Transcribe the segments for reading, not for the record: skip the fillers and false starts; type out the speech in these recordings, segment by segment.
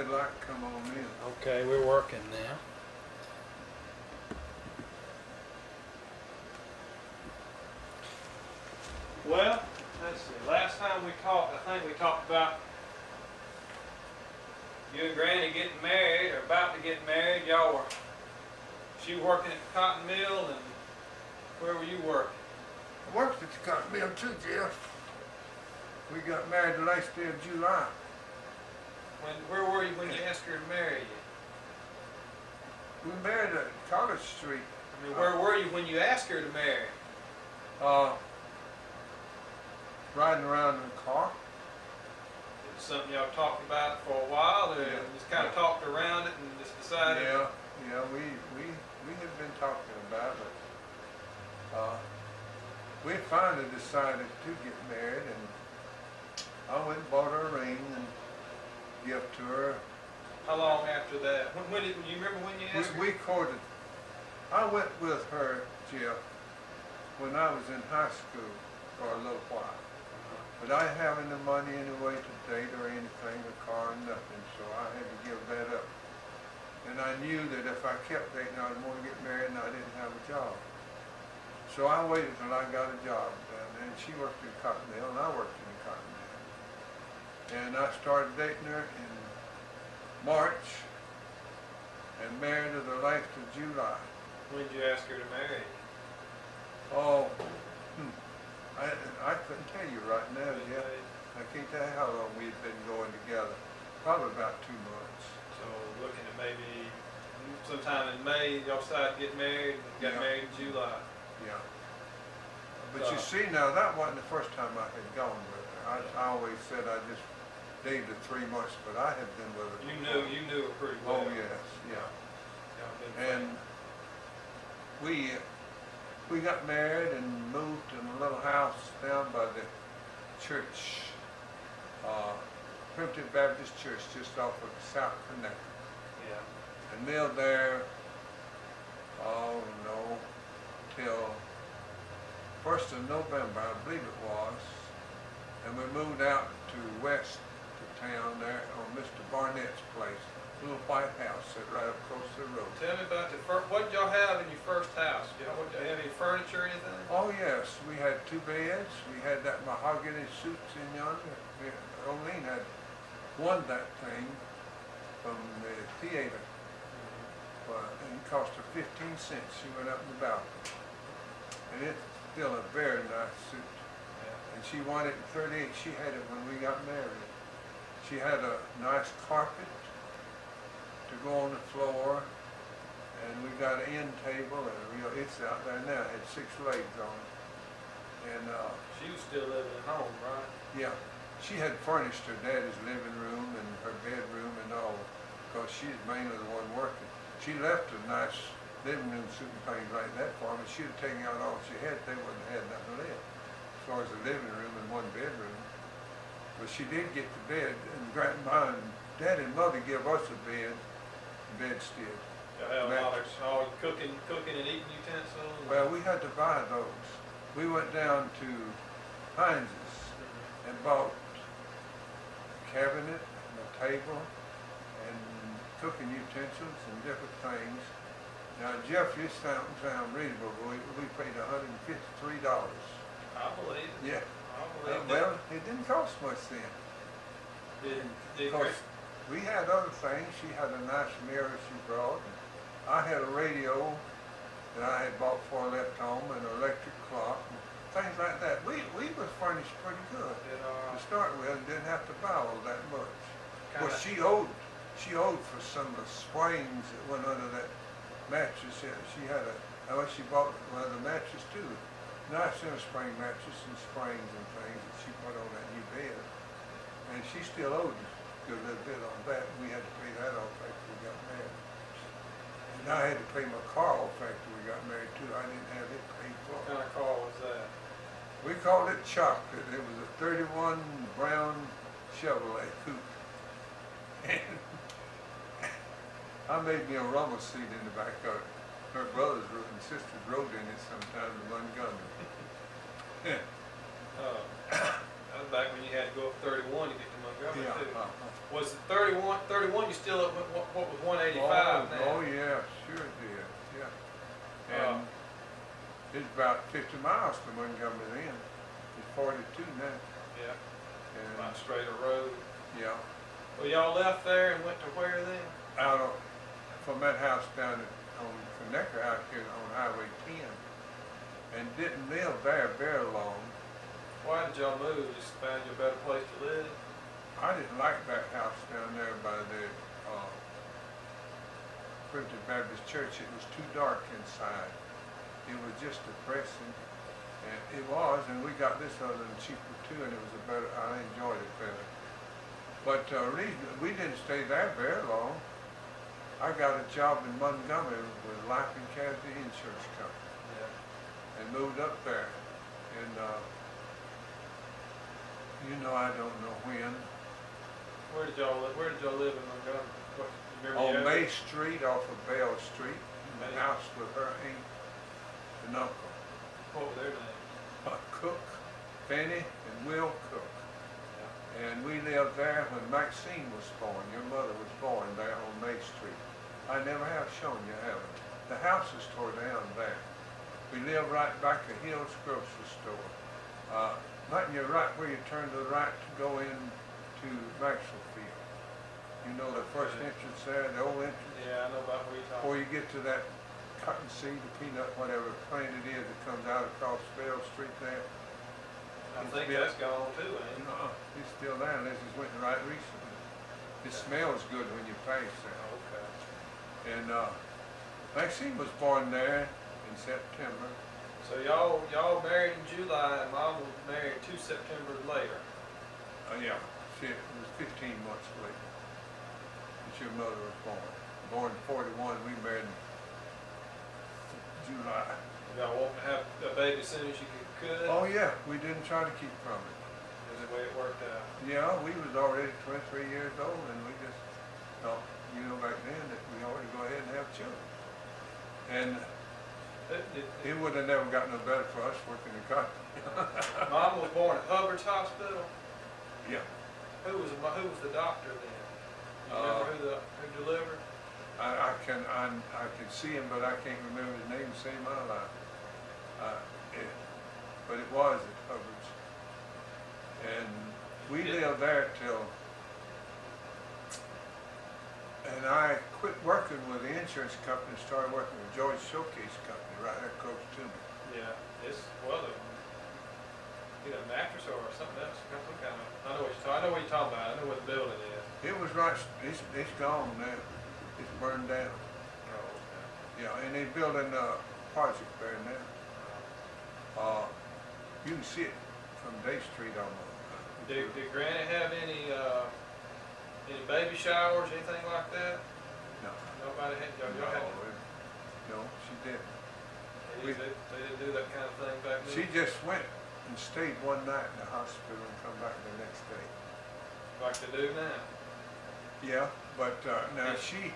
red light come on in. Okay, we're working now. Well, let's see. Last time we talked, I think we talked about you and Granny getting married or about to get married. Y'all were, she working at the cotton mill, and where were you working? I worked at the cotton mill too, Jeff. We got married the last day of July. Where were you when you asked her to marry you? We married at College Street. I mean, where were you when you asked her to marry? Riding around in the car. It was something y'all talked about for a while, or just kind of talked around it and just decided? Yeah, we had been talking about it. We finally decided to get married, and I went and bought her a ring and gift to her. How long after that? When did you remember when you asked her? We courted. I went with her, Jeff, when I was in high school for a little while. But I didn't have any money anyway to date or anything, a car or nothing, so I had to give that up. And I knew that if I kept dating, I was going to get married, and I didn't have a job. So I waited till I got a job down there, and she worked in the cotton mill, and I worked in the cotton mill. And I started dating her in March and married her the last of July. When did you ask her to marry you? Oh, I couldn't tell you right now yet. I can't tell you how long we'd been going together. Probably about 2 months. So looking at maybe sometime in May, y'all decided to get married and got married in July. Yeah. But you see now, that wasn't the first time I had gone with her. I always said I just dated her 3 months, but I had been with her. You knew her pretty well. Oh yes, yeah. Y'all been And we got married and moved in a little house down by the church, Primitive Baptist Church, just off of South Connecticut. Yeah. And lived there, till 1st of November, I believe it was. And we moved out to west of town there on Mr. Barnett's place. Little white house set right up close to the road. Tell me about the first, what did y'all have in your first house? Did y'all have any furniture or anything? Oh yes, we had 2 beds. We had that mahogany suits in yonder. Olene had won that thing from the theater. And it cost her 15 cents. She went up in the balcony. And it's still a very nice suit. And she won it in 38. She had it when we got married. She had a nice carpet to go on the floor, and we got an end table and it's out there now. It had 6 legs on it. And she was still living at home, right? yeah, she had furnished her daddy's living room and her bedroom and all, because she's mainly the one working. She left a nice living room suit and things like that for them, and she'd have taken out all she had. They wouldn't have had nothing left as far as the living room and 1 bedroom. But she did get the bed, and Grandma and Daddy and Mother gave us a bedstead. Y'all have all cooking and eating utensils? Well, we had to buy those. We went down to Heinz's and bought a cabinet and a table and cooking utensils and different things. Now, Jeff, this sound reasonable, but we paid $153. I believe it. Yeah. I believe it. Well, it didn't cost much then. Because we had other things. She had a nice mirror she brought. And I had a radio that I had bought before I left home, and an electric clock, and things like that. We was furnished pretty good to start with, and didn't have to buy all that much. Well, she owed for some of the springs that went under that mattress. She had she bought one of the mattress too. Nice inner spring mattress and springs and things that she put on that new bed. And she still owed us a little bit on that. We had to pay that off after we got married. And I had to pay my car off after we got married too. I didn't have it paid for. What kind of car was that? We called it Chocolate. It was a 31 brown Chevrolet coupe. And I made me a rumble seat in the back of it. Her brothers and sisters rode in it sometimes in Montgomery. That was back when you had to go up 31 to get to Montgomery too. Was it 31, you still at what was 185 now? Oh, yeah, sure it did, yeah. And it's about 50 miles to Montgomery then. It's 42 now. Yeah, And, about straighter road. yeah, Well, y'all left there and went to where then? out of, from that house down on Connector out here on Highway 10. And didn't live there very long. Why did y'all move? Just found you a better place to live? I didn't like that house down there by the Primitive Baptist Church. It was too dark inside. It was just depressing. And it was, and we got this other and cheaper too, and it was a better, I enjoyed it better. But we didn't stay there very long. I got a job in Montgomery with Life and Casualty Insurance Company. Yeah. And moved up there. And I don't know when. Where did y'all live in Montgomery? What, you remember On the May address? Street off of Bell Street, in the May. house with her aunt and uncle. What were their names? Cook, Fanny and Will Cook. Yeah. And we lived there when Maxine was born. Your mother was born there on May Street. I never have shown you, have I? The house is tore down there. We live right back at Hill's grocery store. You're right where you turn to the right to go into Maxwell Field. You know the first entrance there, the old entrance? Yeah, I know about where you're talking. Before you get to that cotton seed, the peanut, whatever plant it is that comes out across Bell Street there. I think that's gone too, ain't it? No, it's still there unless it's went right recently. It smells good when you pass there. Okay. And Maxine was born there in September. So y'all married in July, and Mom was married 2 Septembers later. Yeah, it was 15 months later that your mother was born. Born in 41, we married in July. Y'all want to have a baby as soon as you could? Oh yeah, we didn't try to keep from it. Is the way it worked out? Yeah, we was already 23 years old, and we just thought, back then that we ought to go ahead and have children. And it would have never gotten no better for us working in cotton. Mom was born at Hubbard's Hospital. Yeah. Who was the doctor then? You remember who delivered? I can see him, but I can't remember his name to save my life. But it was at Hubbard's. And we lived there and I quit working with the insurance company and started working with George Showcase Company right there close to me. Yeah, it's either a mattress or something else. Some kind of, I know what you're talking about. I know what the building is. It was right, it's gone now. It's burned down. Oh, okay. Yeah, and they're building a project there now. You can see it from Day Street almost. Did Granny have any baby showers, anything like that? No. Nobody had, y'all had, No, she didn't. they didn't do that kind of thing back then? She just went and stayed one night in the hospital and come back the next day. Like they do now? Yeah, but now she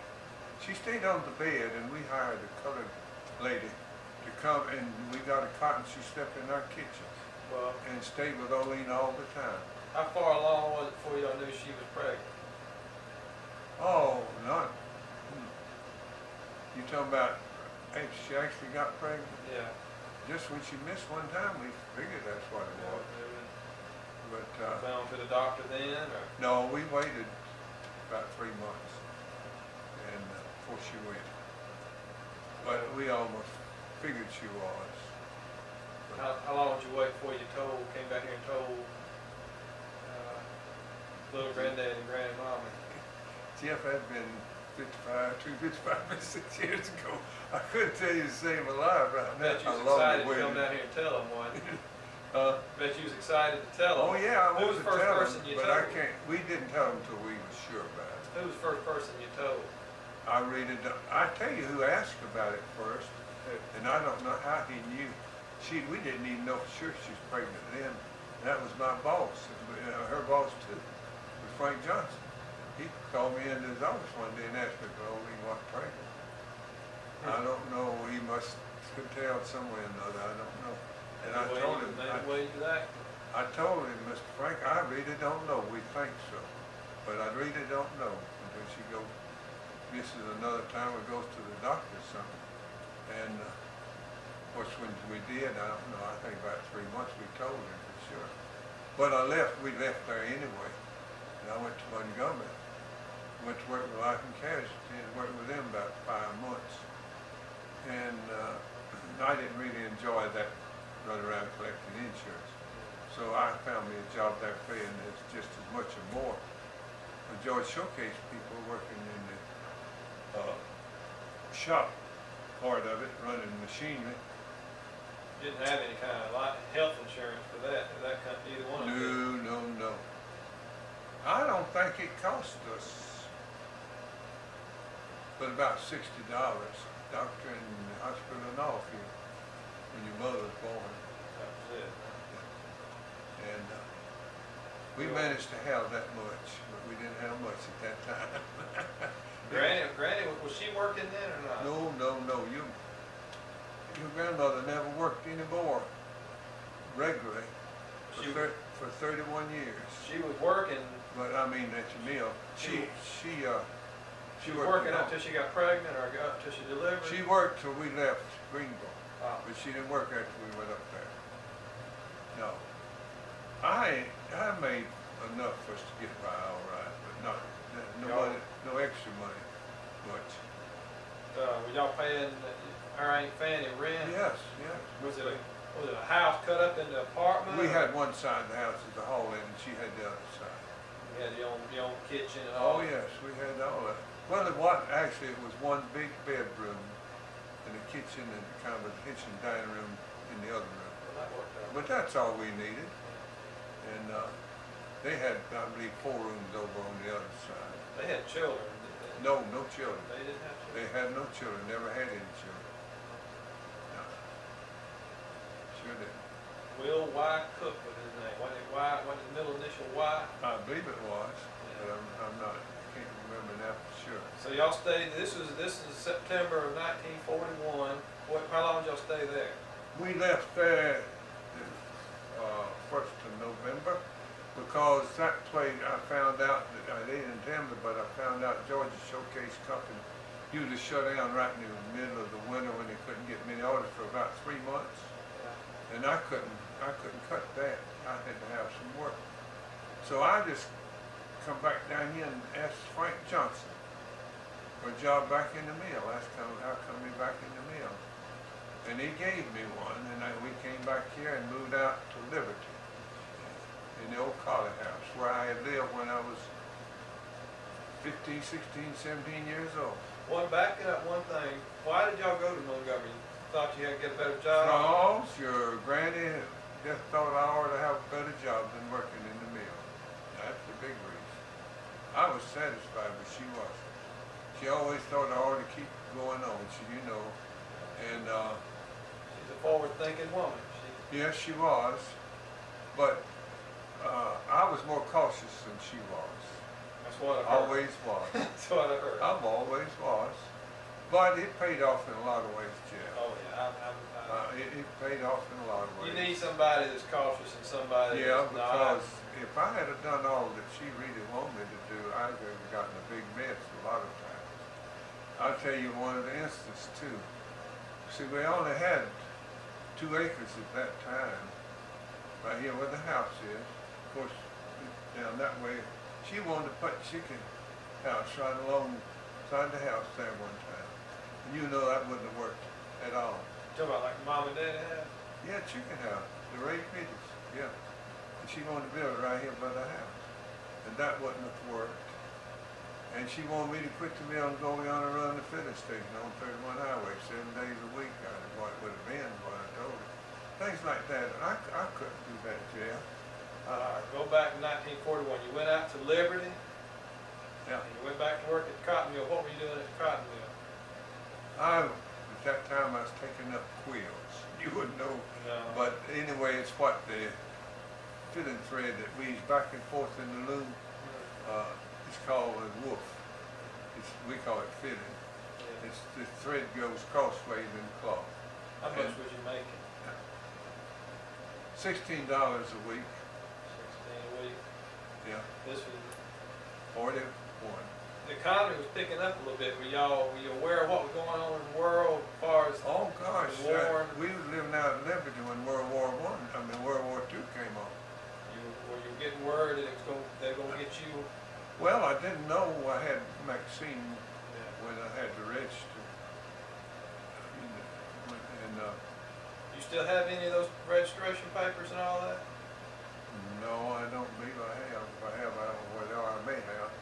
stayed on the bed, and we hired a colored lady to come, and we got a cot, and she slept in our kitchen Well, and stayed with Olene all the time. how far along was it before y'all knew she was pregnant? Oh, none. You talking about if she actually got pregnant? Yeah. Just when she missed one time, we figured that's what it was. But Found to the doctor then, or? no, we waited about 3 months and before she went. But we almost figured she was. How long did you wait before you came back here and told little granddad and grandmama? Jeff had been 56 years ago. I couldn't tell you to save a life right now. Bet you was excited to come down here and tell them one. Bet you was excited to tell them. Oh yeah, I Who was wanted the to first tell person him, you but told? I can't. We didn't tell him until we were sure about it. Who was the first person you told? I really don't. I tell you who asked about it first, and I don't know how he knew. We didn't even know for sure she was pregnant then. That was my boss, her boss too, was Frank Johnson. He called me into his office one day and asked me if Olene was pregnant. I don't know. He must could tell some way or another. I don't know. And I told him. Maybe way you that. I told him, Mr. Frank, I really don't know. We think so. but I really don't know until she misses another time or goes to the doctor or something. And of course, when we did, I don't know, I think about 3 months we told her for sure. But we left there anyway. And I went to Montgomery. Went to work with Life and Casualty and worked with them about 5 months. And I didn't really enjoy that running around collecting insurance. So I found me a job there paying just as much or more. I enjoyed showcase people working in the shop part of it, running machinery. Didn't have any kind of health insurance for that company, either one of them? No. I don't think it cost us but about $60, doctor and hospital and all for you when your mother was born. That was it. And we managed to have that much, but we didn't have much at that time. Granny, was she working then or not? No. Your grandmother never worked anymore regularly for 31 years. She was working. But I mean at your meal. She was working up till she got pregnant or up till she delivered? She worked till we left Greenville. Oh. But she didn't work after we went up there. No. I made enough for us to get by all right, but no extra money much. Were y'all paying her Aunt Fanny rent? Yes. Was it a house cut up into an apartment? We had one side of the house as a hall in, and she had the other side. You had your own kitchen and all? Oh yes, we had all that. Well, actually it was one big bedroom and a kitchen and kind of a kitchen dining room in the other room. Well, that worked out. But that's all we needed. And they had, I believe, 4 rooms over on the other side. They had children, didn't they? No children. They didn't have children? They had no children, never had any children. No. Sure didn't. Will Y. Cook was his name. What the middle initial Y? I believe it was, but I'm not, I can't remember now for sure. So y'all stayed, this is September of 1941. How long did y'all stay there? We left there first of November because that place, I found out that they didn't tell me, but I found out Georgia Showcase Company usually shut down right in the middle of the winter when they couldn't get many orders for about 3 months. And I couldn't cut that. I had to have some work. So I just come back down here and asked Frank Johnson for a job back in the mill. How come me back in the mill? And he gave me one, and we came back here and moved out to Liberty in the old Collie House where I had lived when I was 15, 16, 17 years old. Well, backing up one thing, why did y'all go to Montgomery? You thought you had to get a better job? Because your granny just thought I ought to have a better job than working in the mill. That's the big reason. I was satisfied, but she wasn't. She always thought I ought to keep going on, and she's a forward-thinking woman. yes, she was, but I was more cautious than she was. That's what I heard. Always was. That's what I heard. I've always was. But it paid off in a lot of ways, Jeff. Oh yeah, It paid off in a lot of ways. you need somebody that's cautious and somebody Yeah, that's not. because if I had done all that she really wanted me to do, I'd have gotten a big mess a lot of times. I'll tell you one of the instances too. See, we only had 2 acres at that time, right here where the house is. Of course, down that way, she wanted to put chicken house right alongside the house there one time. And you know that wouldn't have worked at all. You talking about like mom and dad had? Yeah, chicken house, the raised pigeons, yeah. And she wanted to build it right here by the house. And that wouldn't have worked. And she wanted me to quit the mill and go on and run the filling station on 31 Highway 7 days a week. What it would have been, what I told her. Things like that. I couldn't do that, Jeff. Go back to 1941. You went out to Liberty. Yeah. And you went back to work at the cotton mill. What were you doing at the cotton mill? At that time I was taking up quills. You wouldn't know. No. But anyway, it's what the filling thread that weaves back and forth in the loom. It's called a woof. We call it filling. Yeah. It's the thread goes crossways in the cloth. How much was you making? $16 a week. 16 a week. Yeah. This was 41. The economy was picking up a little bit. Were you aware of what was going on in the world as far as Oh gosh, the war? we was living out in Liberty when World War War II came on. Were you getting word that they're gonna get you? Well, I didn't know I had Maxine Yeah. when I had to register. You still have any of those registration papers and all that? No, I don't believe I have. If I have, I don't know where they are. I may have.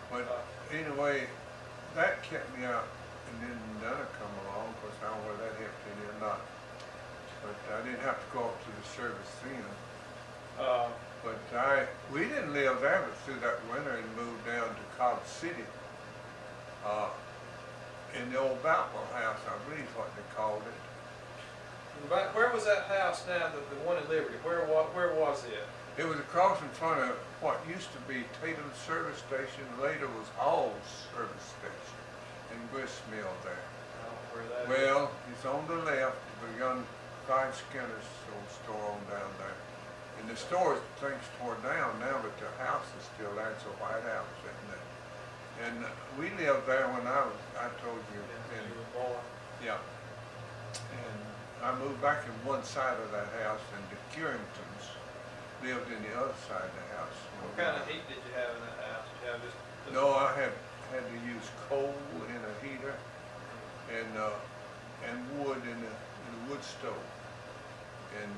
But anyway, that kept me out, and then Nana come along. Of course, I don't know whether that helped any or not. But I didn't have to go up to the service then. But we didn't live there, but through that winter and moved down to Cobb City. In the old Butler house, I believe is what they called it. Where was that house now, the one in Liberty? Where was it? It was across in front of what used to be Tatum's service station, later was Hall's service station in Grist Mill there. I don't know where that is. Well, it's on the left, the young Clyde Skinner's old store on down there. And the store, things tore down now, but the house is still there. It's a white house, isn't it? And we lived there when I told you. Yeah, you were born. Yeah. And I moved back in one side of that house, and the Curingtons lived in the other side of the house. What kind of heat did you have in that house? Did you have just No, I had to use coal in a heater and wood in a wood stove. And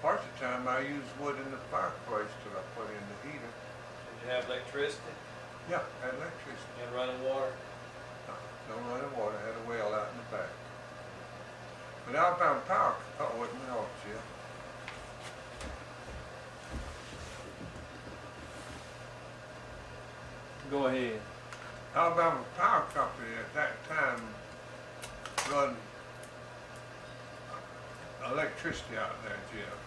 part of the time I used wood in the fireplace till I put in the heater. Did you have electricity? Yeah, I had electricity. And running water? No running water. I had a well out in the back. But Alabama Power, it went off, Jim. Go ahead. Alabama Power Company at that time run electricity out there, Jim.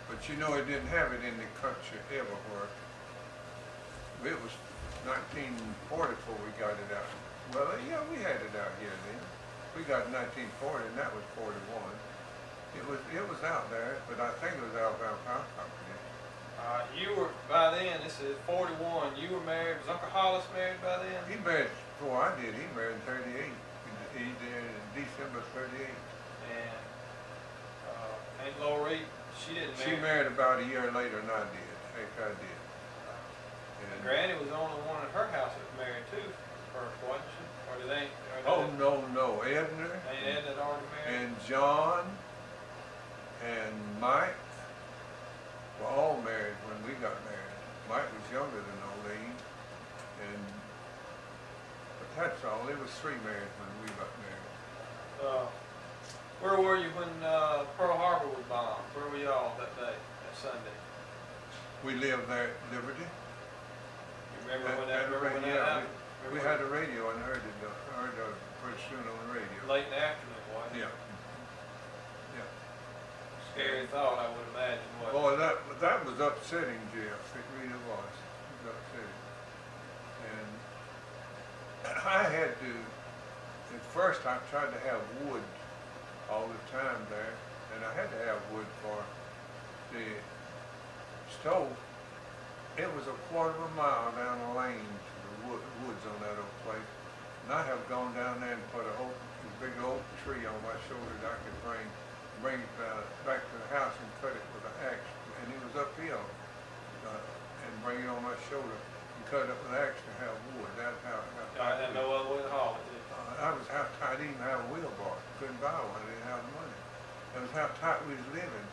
But you know, it didn't have it in the country everywhere. It was 1940 before we got it out. Well, yeah, we had it out here then. We got it in 1940, and that was 41. It was out there, but I think it was Alabama Power Company. You were, by then, this is 41, you were married, was Uncle Hollis married by then? He married before I did. He married in 38. He did in December 38. And Aunt Lori, she didn't marry. She married about a year later than I did. Heck, I did. And Granny was the only one at her house that was married too, first, wasn't she? Or did they? No. Edna Ain't Edna already married? and John and Mike were all married when we got married. Mike was younger than Oline, but that's all. There was 3 married when we got married. Where were you when Pearl Harbor was bombed? Where were y'all that day, that Sunday? We lived there at Liberty. You remember when that happened? We had a radio and heard it pretty soon on the radio. Late in the afternoon, wasn't it? Yeah. Scary thought, I would imagine, wasn't it? Boy, that was upsetting, Jeff. It really was. It was upsetting. And I had to, at first I tried to have wood all the time there, and I had to have wood for the stove. It was a quarter of a mile down the lane to the woods on that old place. And I have gone down there and put a big oak tree on my shoulder that I could bring it back to the house and cut it with an axe. And it was uphill, and bring it on my shoulder and cut it with an axe to have wood. That's how I had no other way to haul it, did you? I was how tight. I didn't even have a wheelbarrow. Couldn't buy one. I didn't have the money. That was how tight we was living.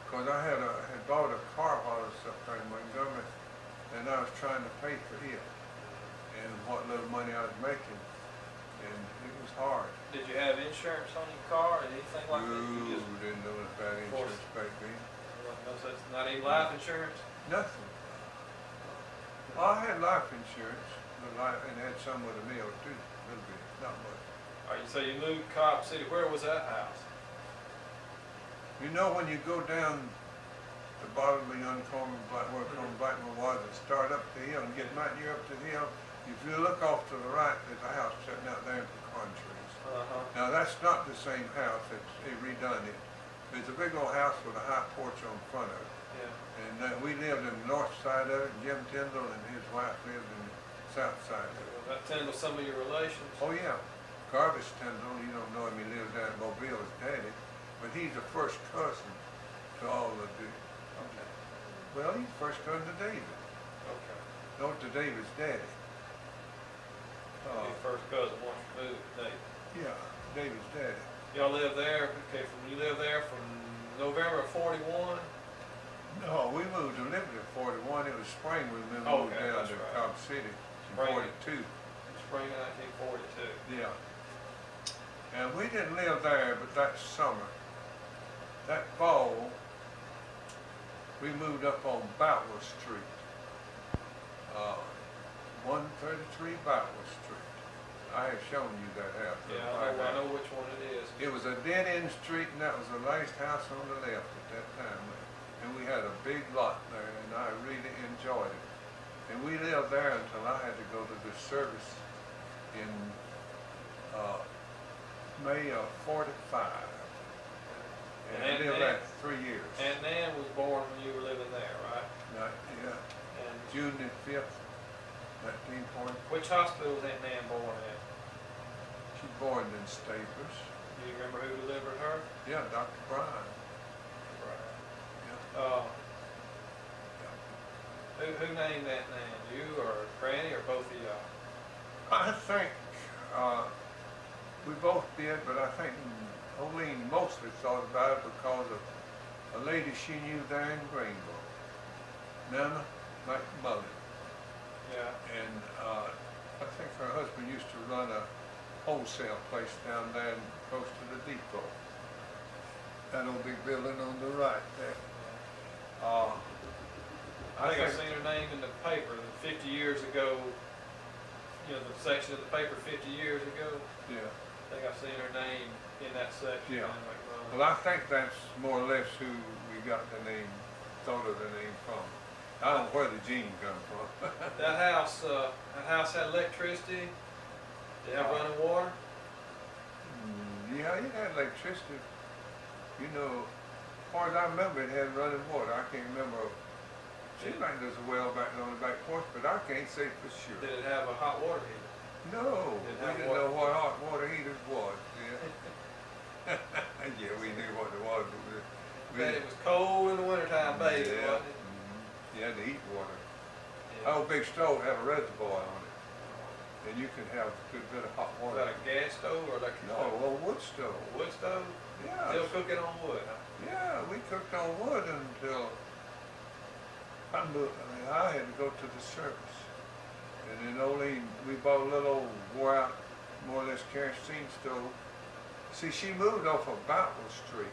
Because I had bought a car while I was up there in Montgomery, and I was trying to pay for it and what little money I was making, and it was hard. Did you have insurance on your car or anything like that? You just, Didn't know about insurance back then. no such, not even life insurance? Nothing. Well, I had life insurance, and had some with the mail too, a little bit, not much. So you moved to Cobb City. Where was that house? You know, when you go down the bottom of the Uncommon where Blackman was, and start up the hill and get right near up to the hill, if you look off to the right, there's a house sitting out there in pecan trees. Now that's not the same house. They redone it. There's a big old house with a high porch on front of it. Yeah. And we lived in the north side of it, and Jim Tyndall and his wife lived in the south side of it. Was that Tyndall some of your relations? Oh yeah, Garvis Tyndall, you don't know him, he lives down in Mobile, his daddy, but he's the first cousin to all of the, Okay. well, he's first cousin to David, Okay. no, to David's daddy. Your first cousin once you moved to Dayton. Yeah, David's daddy. Y'all lived there, okay, you lived there from November of 41? No, we moved to Liberty in 41, it was spring when we Oh, moved okay, down that's to right. Cobb City in Spring. 42. Spring of 1942. Yeah. And we didn't live there, but that summer, that fall, we moved up on Boutwell Street. 133 Boutwell Street. I have shown you that house. Yeah, I know which one it is. It was a dead-end street, and that was the last house on the left at that time. And we had a big lot there, and I really enjoyed it. And we lived there until I had to go to the service in May of 45. And I lived there 3 years. Aunt Nan was born when you were living there, right? Yeah, And June the 5th, 1940. which hospital was Aunt Nan born at? She born in Staples. Do you remember who delivered her? Yeah, Dr. Bryan. Right. Yeah. Who named Aunt Nan? You or Granny or both of y'all? I think we both did, but I think Olene mostly thought about it because of a lady she knew there in Greenville, Nana Max Mullins. Yeah. And I think her husband used to run a wholesale place down there close to the depot. That old big building on the right there. I think I've seen her name in the paper 50 years ago, you know, the section of the paper 50 years ago. Yeah. I think I've seen her name in that section. Yeah. And like, Well, I think that's more or less who we got the name, thought of the name from. I don't know where the gene come from. that house had electricity. Did it have running water? Yeah, it had electricity. You know, as far as I remember, it had running water. I can't remember. Seems like there's a well back on the back porch, but I can't say for sure. Did it have a hot water heater? No, Did it we have didn't water? know what hot water heaters was. Yeah, yeah, we knew what it was. But Bet it was cold in the wintertime, baby, Yeah. wasn't it? You had to heat water. Yeah. Our big stove had a reservoir on it, and you could have a good bit of hot Was water. that a gas stove or electric No, stove? well, wood stove. Wood stove? Yeah. Still cooking on wood, huh? Yeah, we cooked on wood until I had to go to the service. And then Olene, we bought a little old wore out, more or less kerosene stove. See, she moved off of Boutwell Street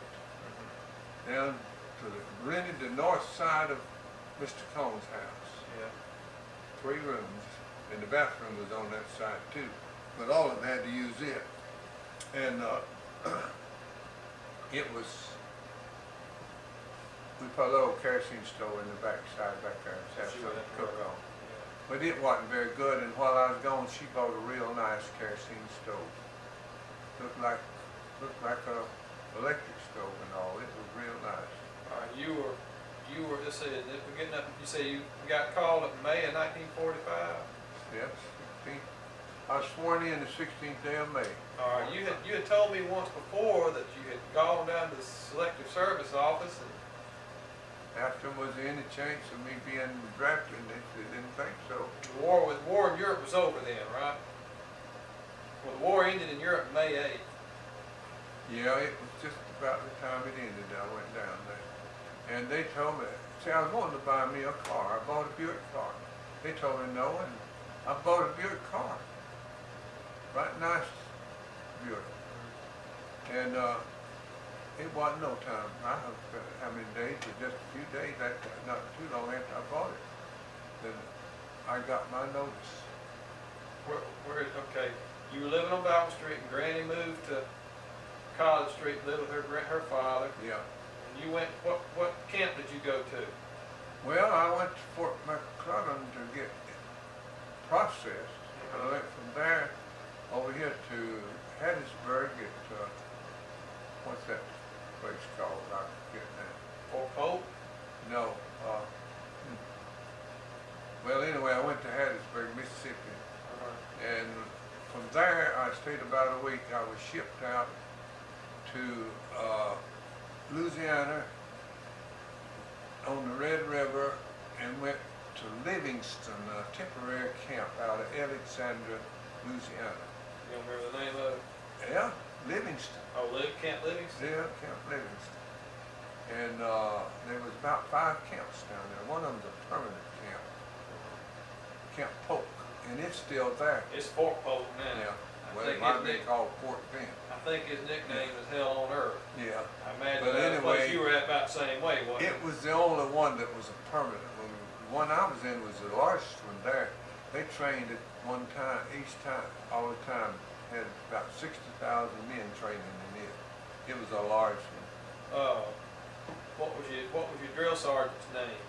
down to rented the north side of Mr. Cohn's house. Yeah. 3 rooms, and the bathroom was on that side too. But all of them had to use it. And it was, we put a little kerosene stove in the back side back there and had She something went to cook to on. Yeah. But it wasn't very good, and while I was gone, she bought a real nice kerosene stove. Looked like a electric stove and all. It was real nice. All right, you were, just saying, we're getting up, you say you got called in May of 1945? Yes, 16th. I was sworn in the 16th day of May. All right, you had told me once before that you had gone down to the Selective Service office and After was there any chance of me being drafted, and they didn't think so. the war in Europe was over then, right? Well, the war ended in Europe May 8th. Yeah, it was just about the time it ended that I went down there. And they told me, see, I was wanting to buy me a car. I bought a Buick car. They told me no, and I bought a Buick car. Right nice Buick. And it wasn't no time. I don't know how many days, but just a few days, not too long after I bought it, then I got my notice. Okay, you were living on Bowden Street and Granny moved to College Street, lived with her father. Yeah. And you went, what camp did you go to? Well, I went to Fort McClellan to get processed. I went from there over here to Hattiesburg at, what's that place called? I forget now. Fort Polk? No. Well, anyway, I went to Hattiesburg, Mississippi, and from there I stayed about a week. I was shipped out to Louisiana on the Red River and went to Livingston, a temporary camp out of Alexandria, Louisiana. You don't remember the name of it? Yeah, Livingston. Oh, Camp Livingston? Yeah, Camp Livingston. And there was about 5 camps down there. One of them's a permanent camp, Camp Polk, and it's still there. It's Fort Polk now. Yeah. I Well, think it might his be called Fort Bend. I think his nickname is Hell on Earth. Yeah. I imagine But that's the place anyway, you were at about the same way, wasn't it? It was the only one that was a permanent one. The one I was in was the largest one there. They trained at one time, each time, all the time, had about 60,000 men training in it. It was a large one. What was your drill sergeant's name?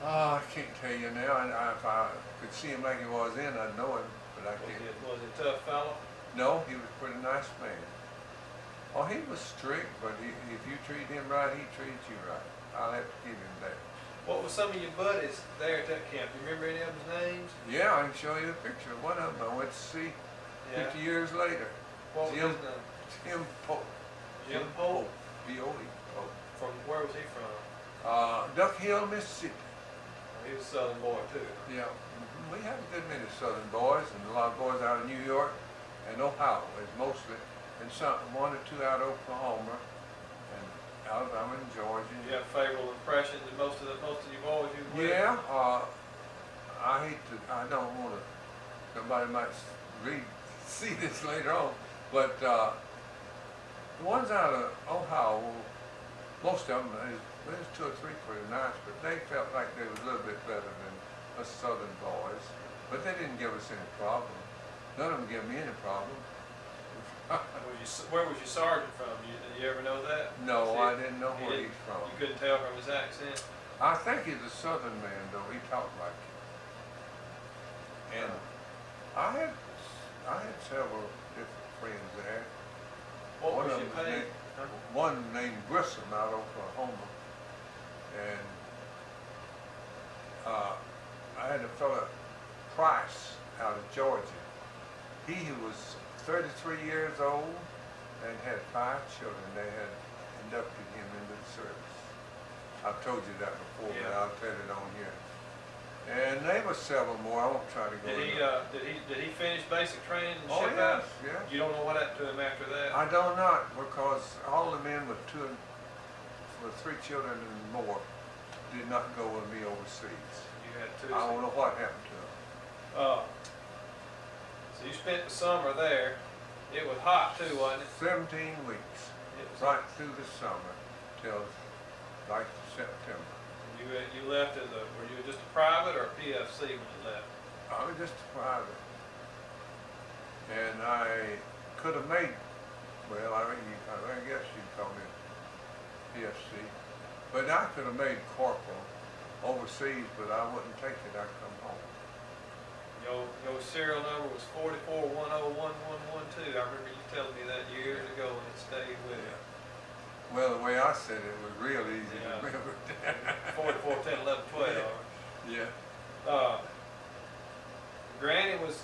Oh, I can't tell you now. If I could see him like he was then, I'd know him, but I can't. Was he a tough fellow? No, he was a pretty nice man. Oh, he was strict, but if you treat him right, he treats you right. I'll have to give him that. What was some of your buddies there at that camp? Do you remember any of them's names? Yeah, I can show you a picture of one of them. I went to see 50 years later. What was Jim, his name? Tim Polk. Jim Polk? P.O.E. Polk. From where was he from? Duck Hill, Mississippi. He was a Southern boy too. Yeah. We have a good many Southern boys, and a lot of boys out of New York and Ohio, is mostly, and some, 1 or 2 out of Oklahoma, and Alabama and Georgia. Did you have favorable impressions of most of your boys you were with? Yeah. I don't want to, somebody might see this later on, but the ones out of Ohio, most of them, there's 2 or 3 pretty nice, but they felt like they was a little bit better than us Southern boys. But they didn't give us any problem. None of them gave me any problem. Where was your sergeant from? Did you ever know that? No, I didn't know where he's from. You couldn't tell from his accent? I think he's a Southern man, though. He talked like it. And I had several different friends there. What One was of your them pay? One named Grissom out of Oklahoma, and I had a fella, Price, out of Georgia. He was 33 years old and had 5 children. They had inducted him into the service. I've told you that before, but Yeah. I'll tell it on here. And there were several more. I won't try to go into. Did he finish basic training and Oh, ship yes, out? yes. You don't know what happened to him after that? I don't not, because all the men with 3 children and more did not go with me overseas. You had 2. I don't know what happened to them. So you spent the summer there. It was hot too, wasn't it? 17 weeks, It was right through the summer till like September. You left were you just a private or a PFC when you left? I was just a private. And I could have made, well, I guess you'd call me PFC. But I could have made corporal overseas, but I wouldn't take it. I'd come home. Your serial number was 44101112. I remember you telling me that years ago, and it stayed with you. Well, the way I said it was real easy to remember. 44101112. Yeah. Granny was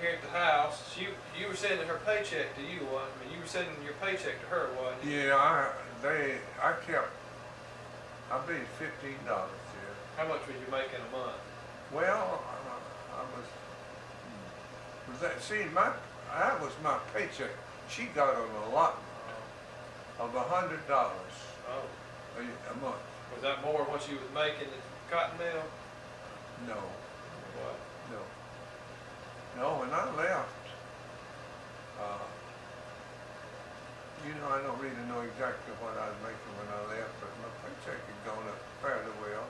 here at the house. You were sending her paycheck to you, wasn't you? I mean, you were sending your paycheck to her, wasn't you? Yeah, I paid $15 here. How much was you making a month? Well, I was that, see, that was my paycheck. She got an allotment of $100 Oh, a month. was that more than what you was making at the cotton mill? No, What? no. No, when I left, I don't really know exactly what I was making when I left, but my paycheck had gone up fairly well,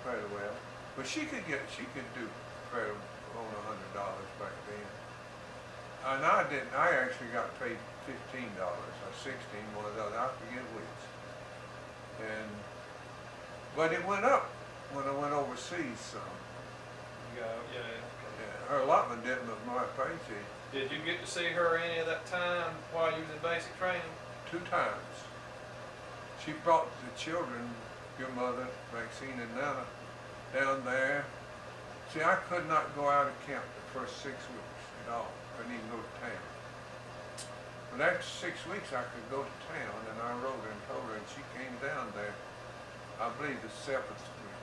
fairly well. But she could do fairly on $100 back then. And I actually got paid $15 or $16, one of those, I forget which. But it went up when I went overseas some. Yeah. Yeah, her allotment didn't, but my paycheck. Did you get to see her any of that time while you was in basic training? 2 times. she brought the children, your mother, Maxine and Nana, down there. See, I could not go out of camp the first 6 weeks at all. Couldn't even go to town. But after 6 weeks, I could go to town, and I wrote her and told her, and she came down there, I believe the 7th week,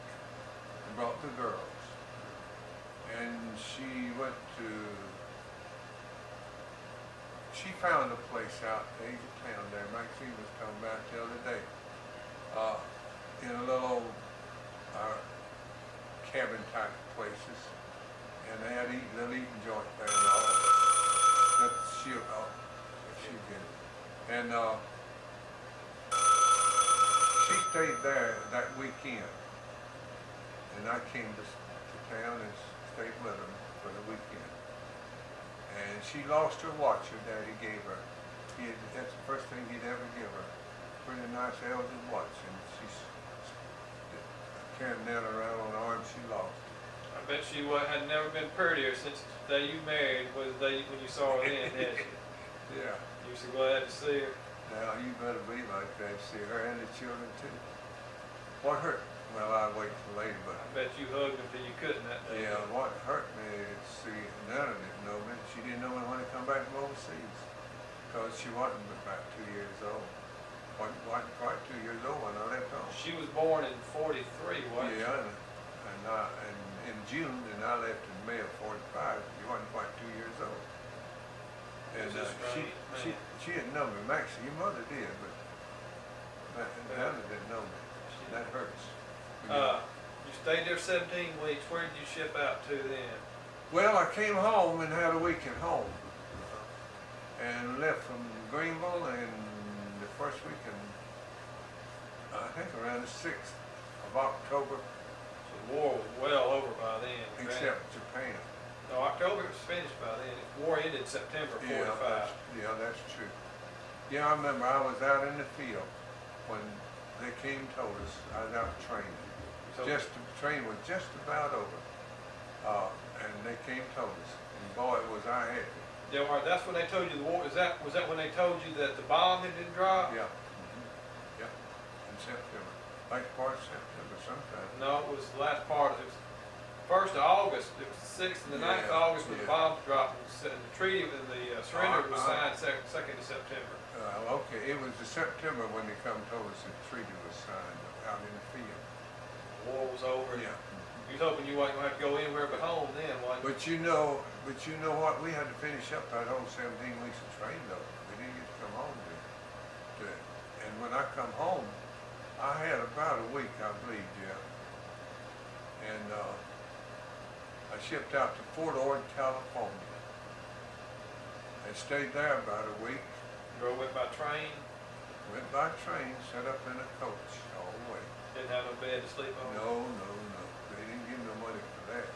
and brought the girls. And she went to, she found a place out the edge of town there, Maxine was talking about it the other day, in a little old cabin type places, and they had little eating joint there and all. That she did. And she stayed there that weekend, and I came to town and stayed with them for the weekend. And she lost her watch her daddy gave her. That's the first thing he'd ever give her. Pretty nice elder watch, and she's carrying that around on her arm. She lost it. I bet she had never been prettier since the day you married was the day when you saw her then, had she? Yeah. You were so glad to see her. Now, you better be like that, see her and the children too. What hurt? Well, I'll wait till later, but. I bet you hugged them till you couldn't that day. Yeah, what hurt me is, see, Nana didn't know me. She didn't know me when I come back from overseas. Because she wasn't about 2 years old. Wasn't quite 2 years old when I left home. She was born in 43, wasn't she? Yeah, and in June, and I left in May of 45. She wasn't quite 2 years old. And she didn't know me. Maxie, your mother did, but Nana didn't know me. That hurts. You stayed there 17 weeks. Where did you ship out to then? Well, I came home and had a week at home. And left from Greenville and the first week in, I think around the 6th of October. So the war was well over by then. Except Japan. No, October was finished by then. The war ended September 45. Yeah, that's true. Yeah, I remember I was out in the field when they came and told us. I was out training. So The train was just about over. And they came and told us. And boy, was I happy. yeah, that's when they told you the war. Was that when they told you that the bomb had been dropped? Yeah. Yeah. In September. Like part of September sometime. No, it was the last part. It was 1st of August. It was the 6th and the 9th of August when the bombs dropped. And the treaty and the surrender was signed 2nd of September. Okay, it was the September when they come and told us the treaty was signed out in the field. The war was over. Yeah. You was hoping you wasn't going to have to go anywhere but home then, wasn't you? But you know what? We had to finish up that whole 17 weeks of training though. We didn't get to come home to it. And when I come home, I had about a week, I believe, Jeff. And I shipped out to Fort Ord, California. And stayed there about a week. Drove it by train. Went by train, set up in a coach all the way. Didn't have no bed to sleep on. No. They didn't give no money for that.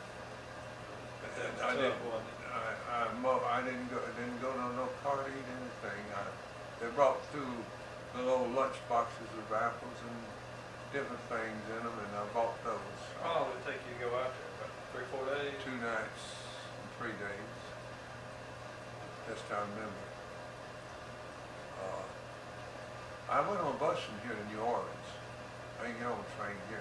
That was I tough, didn't. wasn't it? I didn't go on no car to eat anything. They brought through little old lunch boxes of apples and different things in them, and I bought those. How long did it take you to go out there? About 3 or 4 days? 2 nights and 3 days. Best I remember. I went on a bus from here to New Orleans. I didn't get on a train here.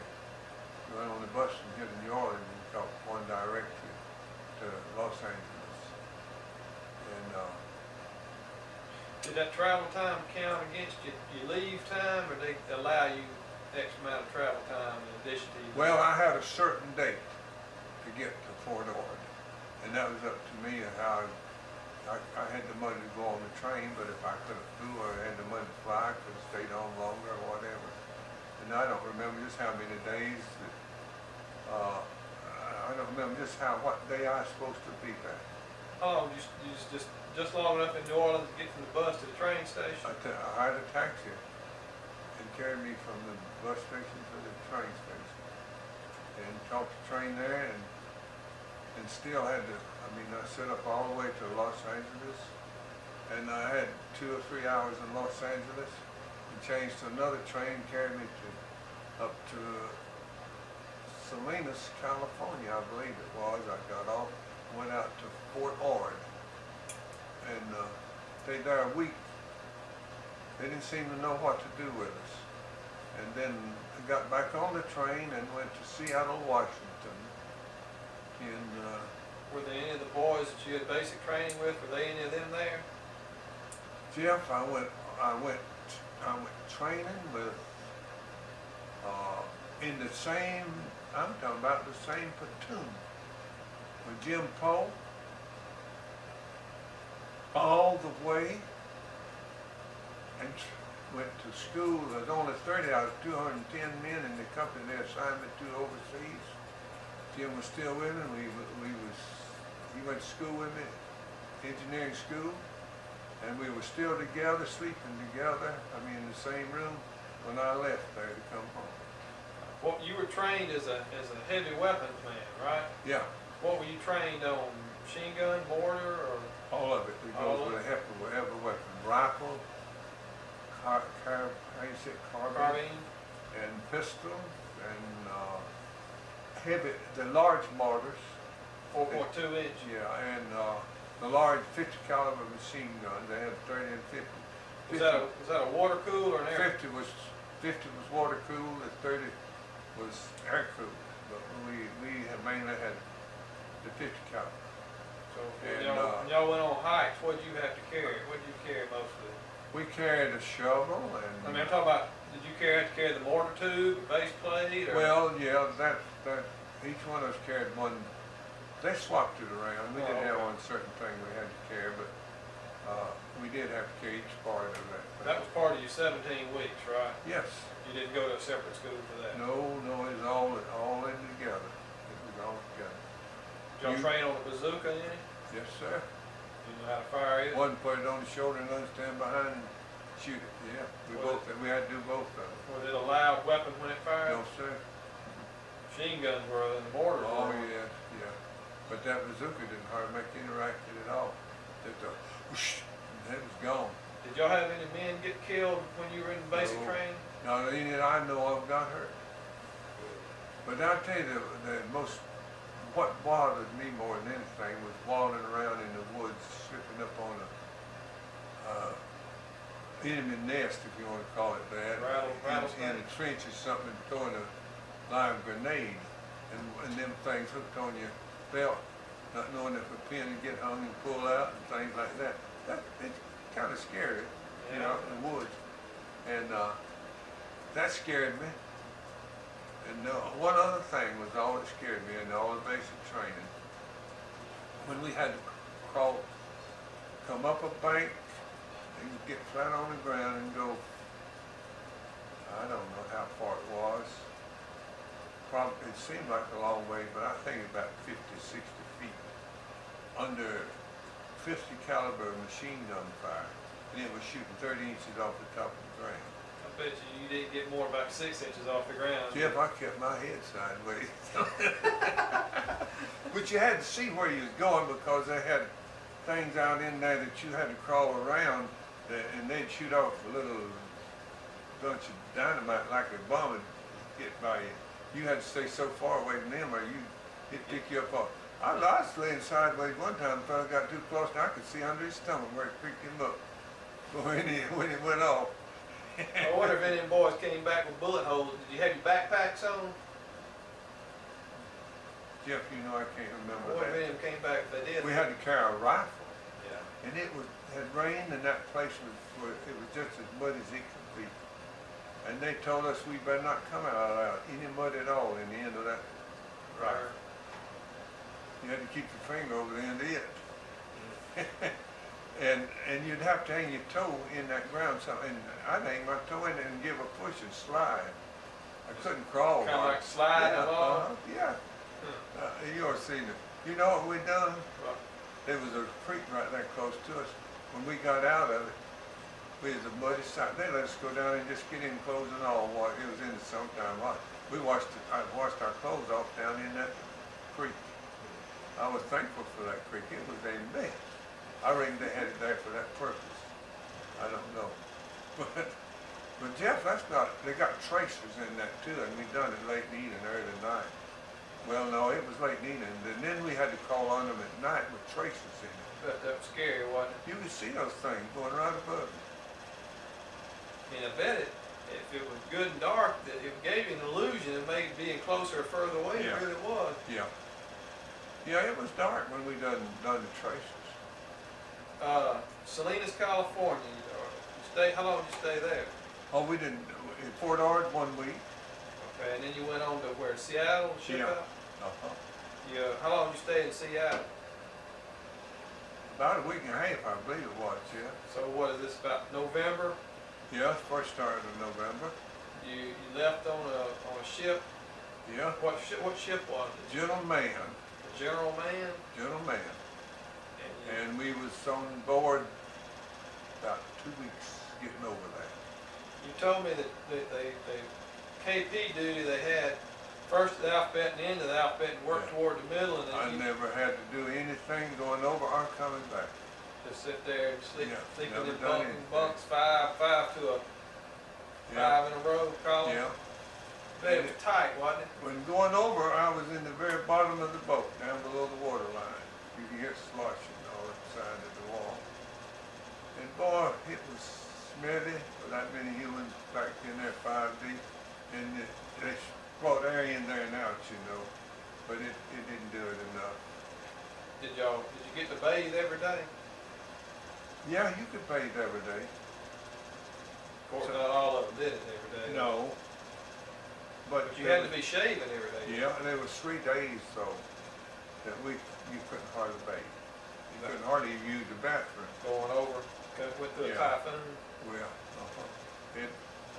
We went on the bus from here to New Orleans and caught one direct to Los Angeles. And Did that travel time count against your leave time, or they allow you X amount of travel time in addition to your well, I had a certain date to get to Fort Ord, and that was up to me how I had the money to go on the train, but if I couldn't do or I had the money to fly, I could have stayed on longer or whatever. And I don't remember just how many days that, I don't remember just what day I was supposed to be back. Oh, you just long enough in New Orleans to get from the bus to the train station? I hired a taxi and carried me from the bus station to the train station. And caught the train there and still had to, I set up all the way to Los Angeles, and I had 2 or 3 hours in Los Angeles, and changed to another train, carried me up to Salinas, California, I believe it was. I got off, went out to Fort Ord, and stayed there a week. They didn't seem to know what to do with us. And then I got back on the train and went to Seattle, Washington. Were there any of the boys that you had basic training with? Were they any of them there? Jeff, I went training with, in the same, I'm talking about the same platoon with Jim Poe, all the way, and went to school. There was only 30 out of 210 men in the company they assigned me to overseas. Jim was still with me. He went to school with me, engineering school, and we were still together, sleeping together. I mean, in the same room when I left there to come home. Well, you were trained as a heavy weapons man, right? Yeah. What were you trained on? Machine gun, mortar, or? All of it. It goes with every weapon. Rifle, carbine, and pistol, and heavy, the large mortars. 4.2 inch. Yeah, and the large 50 caliber machine guns. They had 30 and 50. Was that a water cooled or an air? 50 was water cooled, and 30 was air cooled. But we mainly had the 50 caliber. So when y'all went on hikes, what did you have to carry? What did you carry mostly? We carried a shovel and. I mean, I'm talking about. Did you have to carry the mortar tube, the base plate? Or? Well, yeah, that each one of us carried one. They swapped it around. We didn't have one certain thing we had to carry, but we did have to carry each part of that thing. That was part of your 17 weeks, right? Yes. You didn't go to a separate school for that? No, it was all in together. It was all together. Did y'all train on the bazooka any? Yes, sir. You know how to fire it? One put it on the shoulder and another stand behind and shoot it. Yeah, we had to do both of them. Was it a loud weapon when it fired? No, sir. Machine guns were, and the mortars Oh, were. yeah. But that bazooka didn't hardly make any racket at all. Just a whoosh, and it was gone. Did y'all have any men get killed when you were in basic training? No, any that I know of got hurt. But I'll tell you, what bothered me more than anything was wandering around in the woods, slipping up on a enemy nest, if you want to call it that, in a trench or something, throwing a live grenade, and them things hooked on your belt, not knowing if a pin would get hung and pull out and things like that. It's kind of scary, you know, in the woods. And that scared me. And one other thing was all that scared me in all the basic training. When we had to come up a bank and get flat on the ground and go, I don't know how far it was. Probably, it seemed like a long way, but I think about 50, 60 feet under 50 caliber machine gun fire. And it was shooting 30 inches off the top of the ground. I bet you didn't get more about 6 inches off the ground. Jeff, I kept my head sideways. But you had to see where you was going because they had things out in there that you had to crawl around and they'd shoot off a little bunch of dynamite like a bomb would get by you. You had to stay so far away from them or it'd pick you up off. I was laying sideways one time, the fella got too close and I could see under his stomach where it picked him up when it went off. I wonder if any of them boys came back with bullet holes. Did you have your backpacks on? Jeff, you know I can't remember What if that. any of them came back if they did? We had to carry a rifle. Yeah. And it had rained and that place was just as muddy as it could be. And they told us we better not come out any mud at all in the end of that rifle. You had to keep your finger over the end of it. and you'd have to hang your toe in that ground. And I'd hang my toe in it and give a push and slide. I couldn't crawl. Kind of like sliding along? Yeah. You ought to seen it. You know what we done? There was a creek right there close to us. When we got out of it, we was a muddy side. They let us go down and just get in clothes and all. It was in the summertime. I washed our clothes off down in that creek. I was thankful for that creek. It was a mess. I reckon they had it there for that purpose. I don't know. But Jeff, they got tracers in that too, and we done it late in the evening, early night. Well, no, it was late in the evening, and then we had to call on them at night with tracers in it. But that was scary, wasn't it? You could see those things going right above you. I mean, I bet it. if it was good and dark, that it gave you an illusion of maybe being closer or further away than Yeah. it really was. Yeah. Yeah, it was dark when we done the traces. Salinas, California. How long did you stay there? Oh, we didn't, in Fort Ord 1 week. Okay, and then you went on to where, Seattle, ship Yeah. out? Uh-huh. Yeah, how long did you stay in Seattle? About a week and a half, I believe it was, yeah. So what is this, about November? Yeah, first started in November. You left on a ship? Yeah. What ship was it? Gentleman. The General Man? Gentleman. And you, And we was on board about 2 weeks getting over that. you told me that they KP duty they had first of the alphabet and end of the alphabet and work Yeah. toward the middle, and then I you never had to do anything going over or coming back. just sit there and sleep, Yeah, sleeping never in done anything. bunks, five to a Yeah. 5 in a row column. Yeah. But it was tight, wasn't it? When going over, I was in the very bottom of the boat, down below the water line. You could hear sloshing all inside of the wall. And boy, it was smelly, with that many humans packed in there 5 deep. And they brought air in there and out, you know, but it didn't do it enough. Did you get to bathe every day? Yeah, you could bathe every day. Of course, So- not all of them did it every day. No. But But you had to be shaving every day. yeah, and there was 3 days though that you couldn't hardly bathe. You couldn't hardly even use the bathroom. Going over, went through a Yeah. typhoon. Well,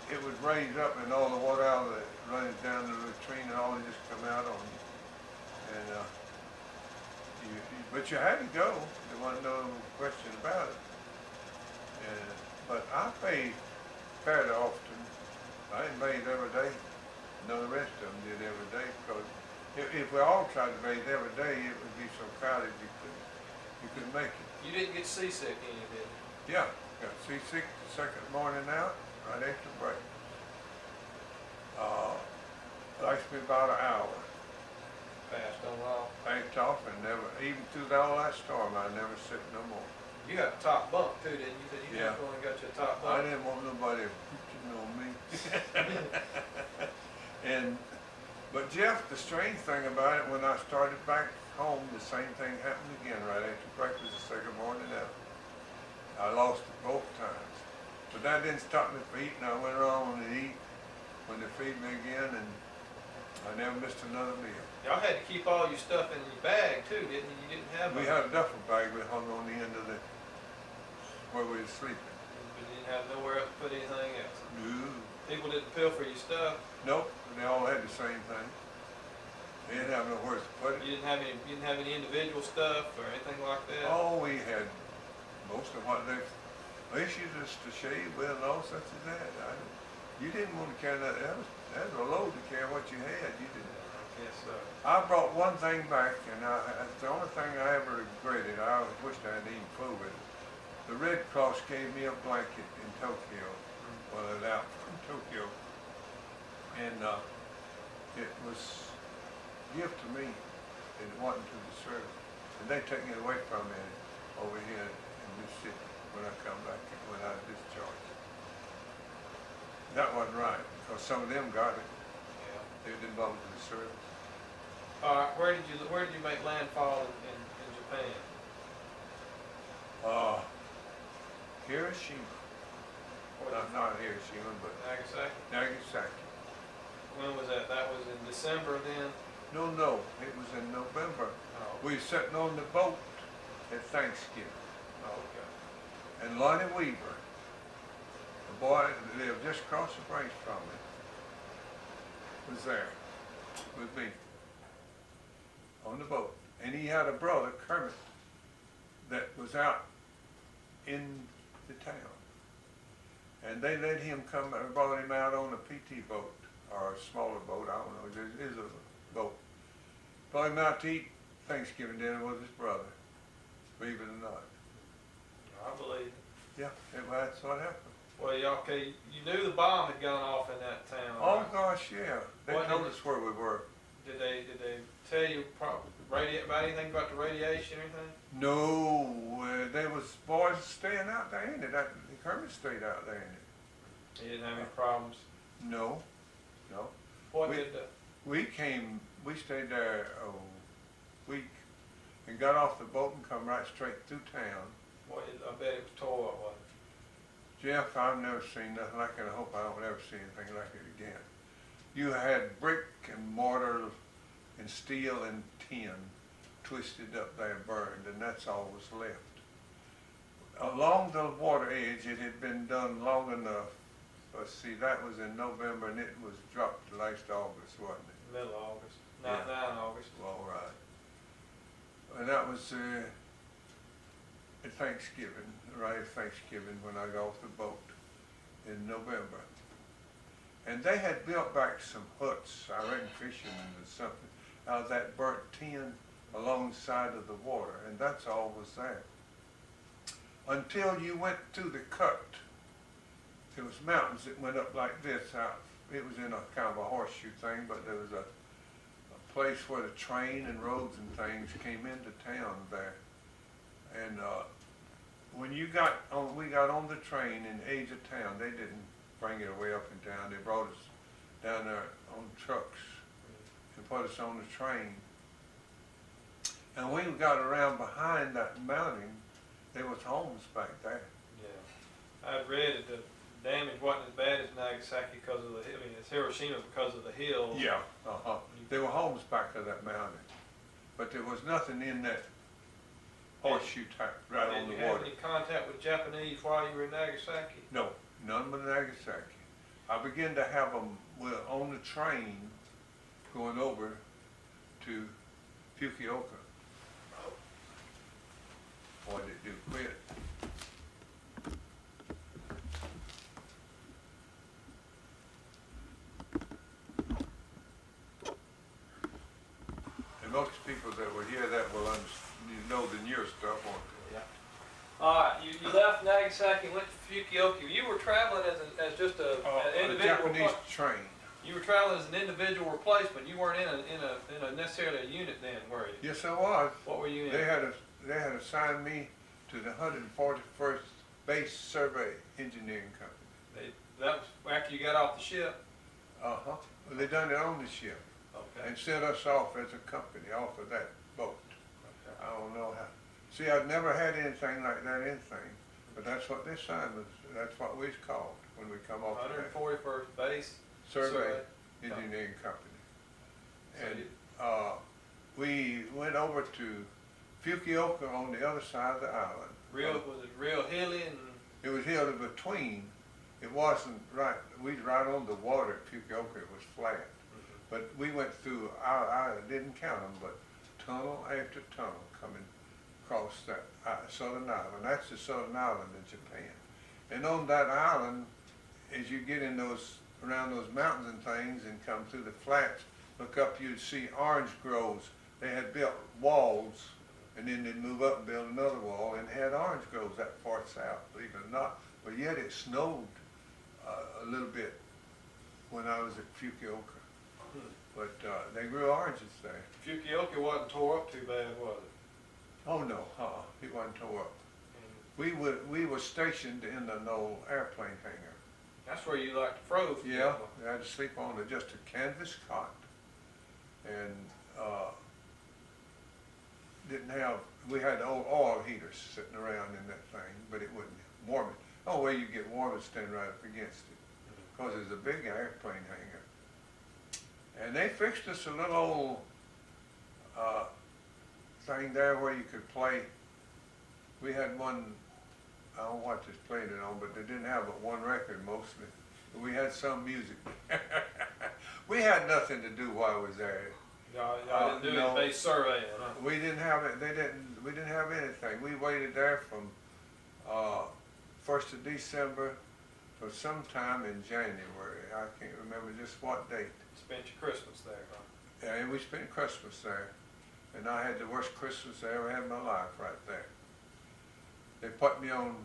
it would raise up and all the water out of it runs down the latrine and all it just come out on you. And but you had to go. There wasn't no question about it. And but I bathed fairly often. I didn't bathe every day. None of the rest of them did every day because if we all tried to bathe every day, it would be so crowded you couldn't make it. You didn't get seasick any, did you? Yeah, got seasick the second morning out, right after break. Lasted me about an hour. Passed on off. Backed off and never, even through all that storm, I never sick no more. You got a top bunk too, didn't you? Said you Yeah. just only got your top I bunk. didn't want nobody preaching on me. But Jeff, the strange thing about it, when I started back home, the same thing happened again right after breakfast the second morning out. I lost it both times. But that didn't stop me from eating. I went around and eat when they feed me again, and I never missed another meal. Y'all had to keep all your stuff in your bag too, didn't you? You didn't have We had a duffel bag we hung on the end of the, where we were sleeping. You didn't have nowhere else to put anything else. No. People didn't pilfer your stuff. Nope, they all had the same thing. They didn't have nowhere to put it. You didn't have any individual stuff or anything like that. Oh, we had most of what they issued us to shave with and all such as that. You didn't want to carry that. That was a load to carry what you had. You didn't. I guess so. I brought one thing back, and that's the only thing I ever regretted. I wished I hadn't even fooled with it. The Red Cross gave me a blanket in Tokyo, well, it out from Tokyo, and it was a gift to me, and it wasn't to the service. And they took it away from me over here in Mississippi when I come back, when I discharged. That wasn't right, because some of them got it. Yeah. They didn't belong to the service. All right. Where did you make landfall in Japan? Hiroshima. Not Hiroshima, but Nagasaki. Nagasaki. When was that? That was in December then. No, it was in November. Oh. We were sitting on the boat at Thanksgiving, Oh, okay. and Lonnie Weaver, the boy that lived just across the bridge from me, was there with me on the boat. And he had a brother, Kermit, that was out in the town. And they let him come, brought him out on a PT boat, or a smaller boat, I don't know, it is a boat. Brought him out to eat Thanksgiving dinner with his brother, believe it or not. I believe. Yeah, that's what happened. Well, you knew the bomb had gone off in that town. Oh right? gosh, yeah. They What told did us where we were. Did they tell you about anything about the radiation or anything? No, there was boys staying out there in it. The Kermit stayed out there in it. You didn't have any problems? No, no. What We- did, We stayed there a week and got off the boat and come right straight through town. I bet it was tore up, wasn't Jeff, I've never seen nothing like it. I hope I don't ever see anything like it again. You had brick and mortar and steel and tin twisted up there, burned, and that's all was left. Along the water edge, it had been done long enough. Let's see, that was in November, and it was dropped last August, wasn't it? it? Middle of August, Yeah. 9 August. All right. And that was at Thanksgiving, right at Thanksgiving, when I got off the boat in November. And they had built back some huts, I reckon fishermen or something, out of that burnt tin alongside of the water, and that's all was there. Until you went to the cut. There was mountains that went up like this out. It was in a kind of a horseshoe thing, but there was a place where the train and roads and things came into town there. And when we got on the train in the edge of town, they didn't bring it way up in town. They brought us down there on trucks and put us on the train. And when we got around behind that mountain, there was homes back there. Yeah. I'd read that the damage wasn't as bad as Nagasaki because of it's Hiroshima because of the hills. Yeah, there were homes back of that mountain, but there was nothing in that horseshoe type right on the Did you have water. any contact with Japanese while you were in Nagasaki? No, none but Nagasaki. I began to have them on the train going over to Fukuoka. Boy, did it do quick. And most people that were here that will know the newer stuff, won't they? Yeah. All right, you left Nagasaki and went to Fukuoka. You were traveling as just an A individual. Japanese train. You were traveling as an individual replacement. You weren't in a necessarily a unit then, were you? Yes, I was. What were you in? They had assigned me to the 141st Base Survey Engineering Company. That was after you got off the ship. Well, they done it on the ship Okay. and sent us off as a company off of that boat. Okay. I don't know how. See, I'd never had anything like that, but that's what this sign was. That's what we was called when we come off of that 141st Base Survey Engineering Company. So And we went over to Fukuoka on the other side of the island. was it real hilly and? It was hilly between. It wasn't right. We was right on the water at Fukuoka. It was flat. But we went through. I didn't count them, but tunnel after tunnel coming across that southern island. That's the southern island of Japan. And on that island, as you get in around those mountains and things, and come through the flats, look up, you'd see orange groves. They had built walls, and then they'd move up and build another wall, and had orange groves that far south, believe it or not. But yet it snowed a little bit when I was at Fukuoka. But they grew oranges there. Fukuoka wasn't tore up too bad, was it? Oh no, it wasn't tore up. We were stationed in an old airplane hangar. That's where you like to froze. Yeah, I had to sleep on just a canvas cot, and we had old oil heaters sitting around in that thing, but it wouldn't warm it. The only way you get warm is stand right up against it, because it's a big airplane hangar. And they fixed us a little old thing there where you could play. We had one, I don't know what they played it on, but they didn't have but one record mostly. But we had some music. We had nothing to do while I was there. Y'all didn't do no. any base surveying, huh? We didn't have it. We didn't have anything. We waited there from 1st of December to sometime in January. I can't remember just what date. Spent your Christmas there, huh? Yeah, and we spent Christmas there, and I had the worst Christmas I ever had in my life right there. They put me on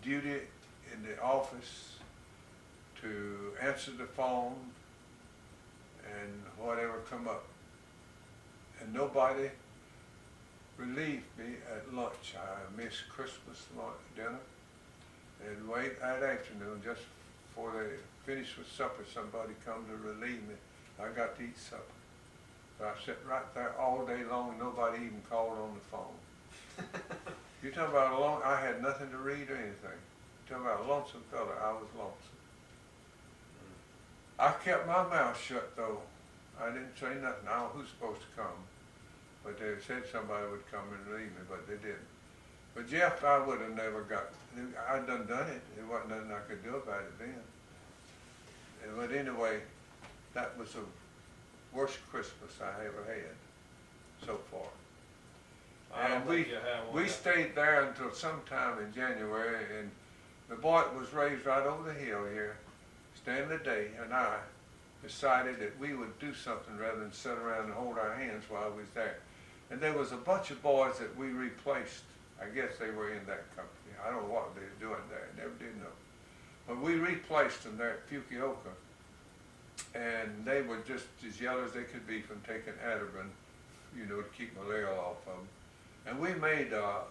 duty in the office to answer the phone and whatever come up. And nobody relieved me at lunch. I missed Christmas dinner, and wait that afternoon, just before they finished with supper, somebody come to relieve me. I got to eat supper. So I sat right there all day long, nobody even called on the phone. You talking about I had nothing to read or anything. You talking about a lonesome fella, I was lonesome. I kept my mouth shut though. I didn't say nothing. I don't know who's supposed to come. But they said somebody would come and relieve me, but they didn't. But Jeff, I would have never got, I'd done it. There wasn't nothing I could do about it then. But anyway, that was the worst Christmas I ever had so far. And we stayed there until sometime in January, and the boy was raised right over the hill here, Stanley Day, and I decided that we would do something rather than sit around and hold our hands while we was there. And there was a bunch of boys that we replaced. I guess they were in that company. I don't know what they were doing there. I never did know. But we replaced them there at Fukuoka. And they were just as yellow as they could be from taking Ativan, you know, to keep malaria off of them. And we made a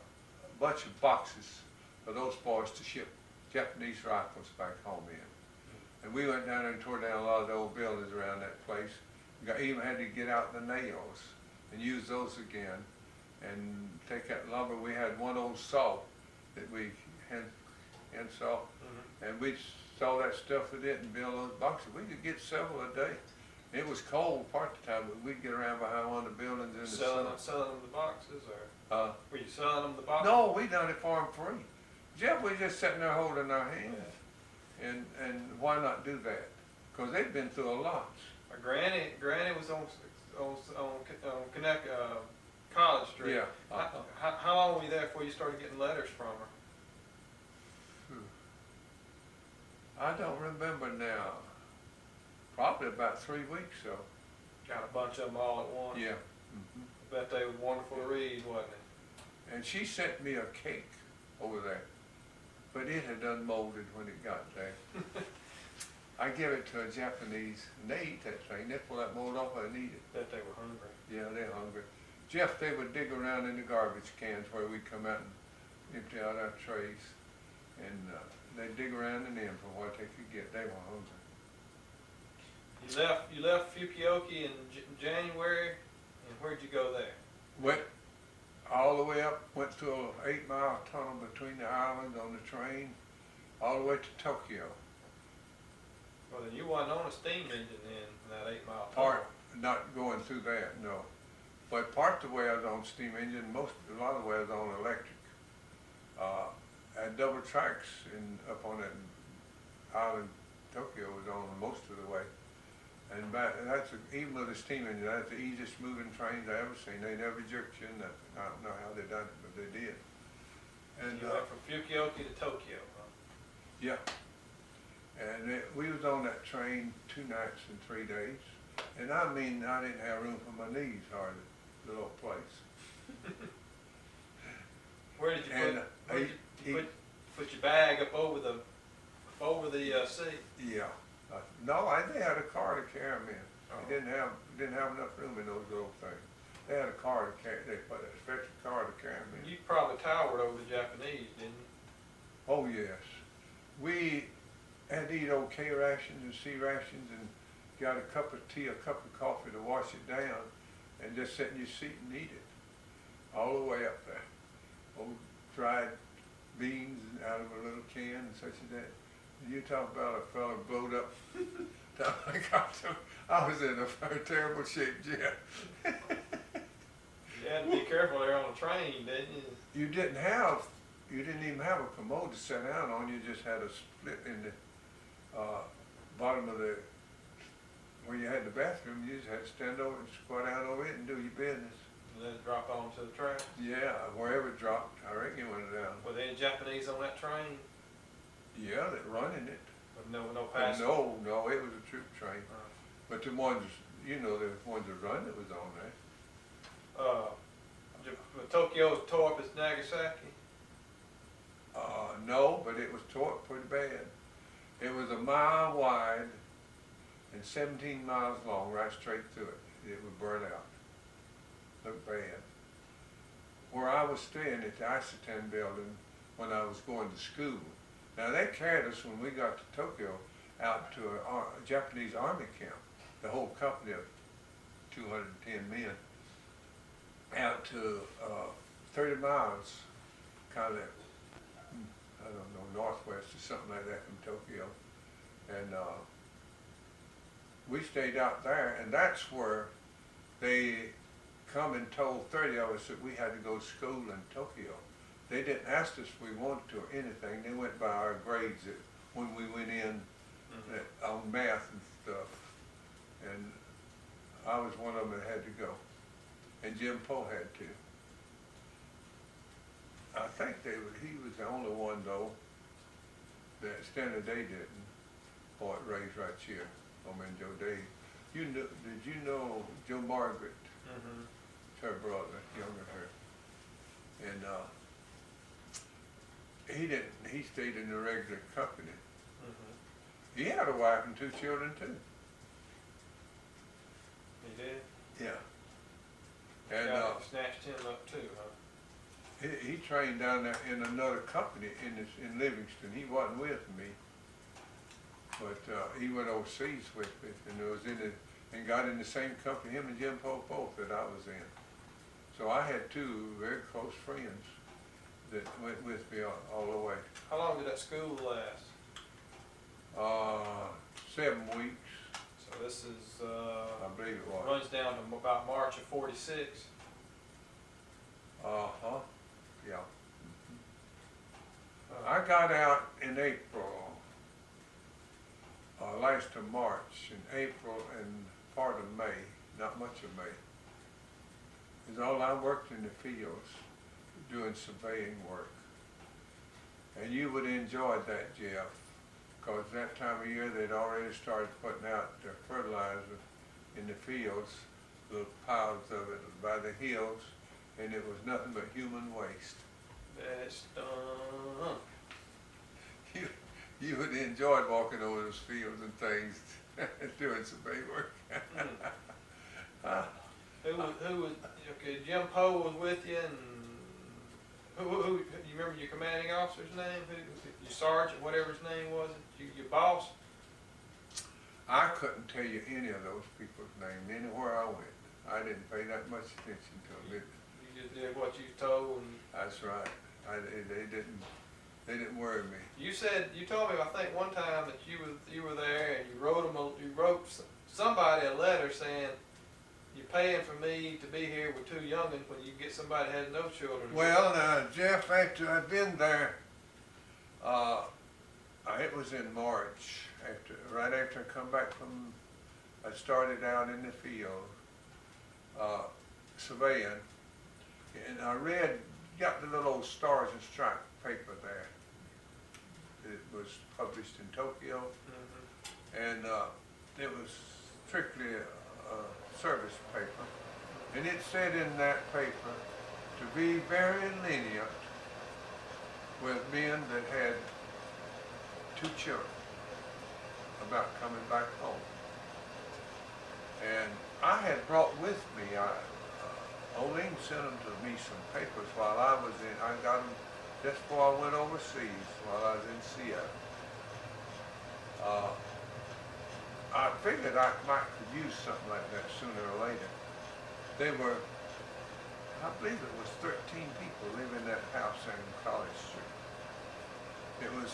bunch of boxes for those boys to ship Japanese rifles back home in. And we went down there and tore down a lot of the old buildings around that place. Even had to get out the nails and use those again and take that lumber. We had one old saw that we hand saw, and we'd saw that stuff with it and build those boxes. We could get several a day. It was cold part of the time, but we'd get around behind one of the buildings in the sun. Selling them the boxes, or were you selling them the boxes? No, we done it for them free. Jeff, we just sitting there holding our hands. Yeah. And why not do that? Because they've been through a lot. My granny was on Connect, College Street. Yeah. How long were you there before you started getting letters from her? I don't remember now. Probably about 3 weeks, so. Got a bunch of them all at once. Yeah. I bet they were wonderful to read, wasn't it? And she sent me a cake over there, but it had done molded when it got there. I give it to a Japanese, and they eat that thing. They pull that mold off and eat it. Bet they were hungry. Yeah, they're hungry. Jeff, they would dig around in the garbage cans where we'd come out and empty out our trays, and they'd dig around in them for what they could get. They were hungry. You left Fukuoka in January, and where'd you go there? Went all the way up, went through an 8-mile tunnel between the islands on the train, all the way to Tokyo. Well, then you wasn't on a steam engine in that 8-mile tunnel. Part, not going through that, no. But part of the way I was on steam engine, a lot of the way I was on electric. I had double tracks up on that island, Tokyo was on most of the way. And even with a steam engine, that's the easiest moving trains I ever seen. They never jerked you in nothing. I don't know how they done it, but they did. And you went from Fukuoka to Tokyo, huh? Yeah. And we was on that train 2 nights and 3 days. And I mean, I didn't have room for my knees hardly, the little place. Where did you put your bag up over the seat? Yeah. No, they had a car to carry me in. They didn't have enough room in those little things. They had a car to carry. They put a special car to carry me in. You probably towered over the Japanese, didn't you? Oh yes. We had to eat old K rations and C rations and got a cup of tea, a cup of coffee to wash it down, and just sit in your seat and eat it all the way up there. Old dried beans out of a little can and such as that. You talk about a fella blowed up. I was in a very terrible shape, Jeff. You had to be careful there on the train, didn't you? You didn't even have a commode to sit down on. You just had a split in the bottom of where you had the bathroom. You just had to stand over and squat down over it and do your business. And let it drop onto the track? Yeah, wherever it dropped, I reckon it went down. Were there any Japanese on that train? Yeah, they're running it. But no passengers? No, it was a troop train. But the ones, the ones that run it was on there. Tokyo's tore up as Nagasaki? No, but it was tore up pretty bad. It was 1 mile wide and 17 miles long, right straight through it. It would burn out. Looked bad. Where I was staying at the Isatan building when I was going to school, Now they carried us when we got to Tokyo out to a Japanese army camp, the whole company of 210 men, out to 30 miles, kind of, I don't know, northwest or something like that from Tokyo. And we stayed out there, and that's where they come and told 30 of us that we had to go to school in Tokyo. They didn't ask us if we wanted to or anything. They went by our grades when we went in on math and stuff. And I was one of them that had to go. And Jim Poe had to. I think he was the only one though that Stanley Day didn't. Boy, it raised right here. Joe Day. Did you know Joe Margaret? Mm-hmm. Her brother, younger than her. And he stayed in the regular company. Mm-hmm. He had a wife and 2 children too. He did? Yeah. And snatched him up too, huh? He trained down there in another company in Livingston. He wasn't with me, but he went overseas with me, and got in the same company, him and Jim Poe both, that I was in. So I had 2 very close friends that went with me all the way. How long did that school last? 7 weeks. So this is, I believe it was. runs down to about March of '46. Uh-huh, yeah. I got out in April, last of March, in April and part of May, not much of May. Is all I worked in the fields doing surveying work. And you would enjoy that, Jeff, because that time of year they'd already started putting out the fertilizer in the fields, little piles of it by the hills, and it was nothing but human waste. That's done. You would enjoy walking over those fields and things, doing survey work. Who was, okay, Jim Poe was with you, and who you remember your commanding officer's name? Your sergeant, whatever his name was, your boss? I couldn't tell you any of those people's names anywhere I went. I didn't pay that much attention to them. You just did what you told. And That's right. They didn't worry me. you told me, I think one time that you were there and you wrote somebody a letter saying, "You're paying for me to be here with 2 youngins when you get somebody that has no children." Well, now, Jeff, after I'd been there, it was in March, right after I come back from, I started out in the field, surveying, and I got the little old Stars and Stripes paper there. It was published in Tokyo, and it was strictly a service paper, and it said in that paper to be very lenient with men that had 2 children about coming back home. And I had brought with me, Olin sent them to me some papers while I was in, I got them just before I went overseas while I was in Seattle. I figured I could use something like that sooner or later. They were, I believe it was 13 people living in that house in College Street. It was,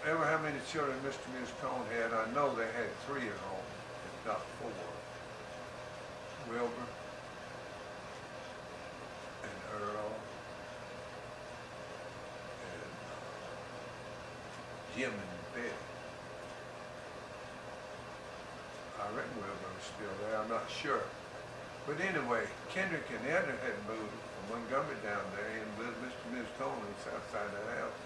ever how many children Mr. and Ms. Cone had, I know they had 3 at home, if not 4. Wilbur and Earl and Jim and Betty. I reckon Wilbur was still there, I'm not sure. But anyway, Kendrick and Edna had moved from Montgomery down there and lived Mr. and Ms. Cone on the south side of the house.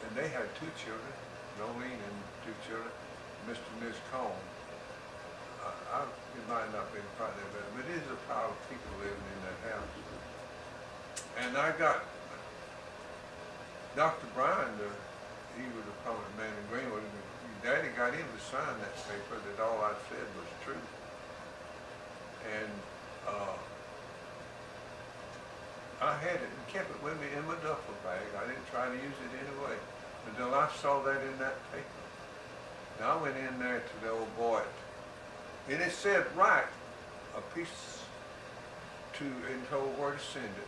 And they had 2 children, Nolene and 2 children, Mr. and Ms. Cone. It might not be probably better, but it is a pile of people living in that house. And I got Dr. Bryan, he was a prominent man in Greenwood, and Daddy got him to sign that paper that all I said was true. And I had it and kept it with me in my duffel bag. I didn't try to use it anyway. until I saw that in that paper. Now I went in there to the old boy, and it said write a piece to and told where to send it.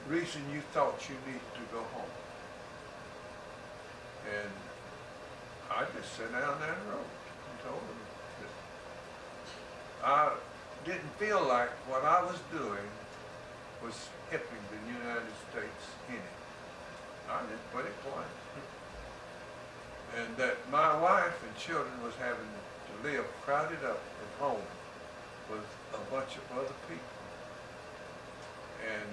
Reason you thought you needed to go home. And I just sat down there and wrote and told him that I didn't feel like what I was doing was helping the United States any. I just put it quiet. And that my wife and children was having to live crowded up at home with a bunch of other people. And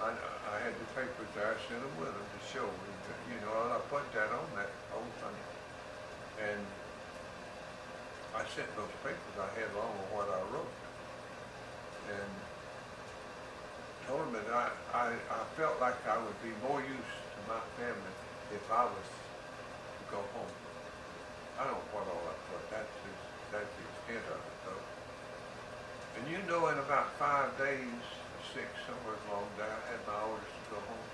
I had the papers there, I sent them with them to show me that, you know, and I put that on that whole thing. And I sent those papers I had along with what I wrote. And told them that I felt like I would be more use to my family if I was to go home. I don't know what all I put, that's the extent of it though. And you know, in about 5 days, 6, somewhere along there, I had my orders to go home.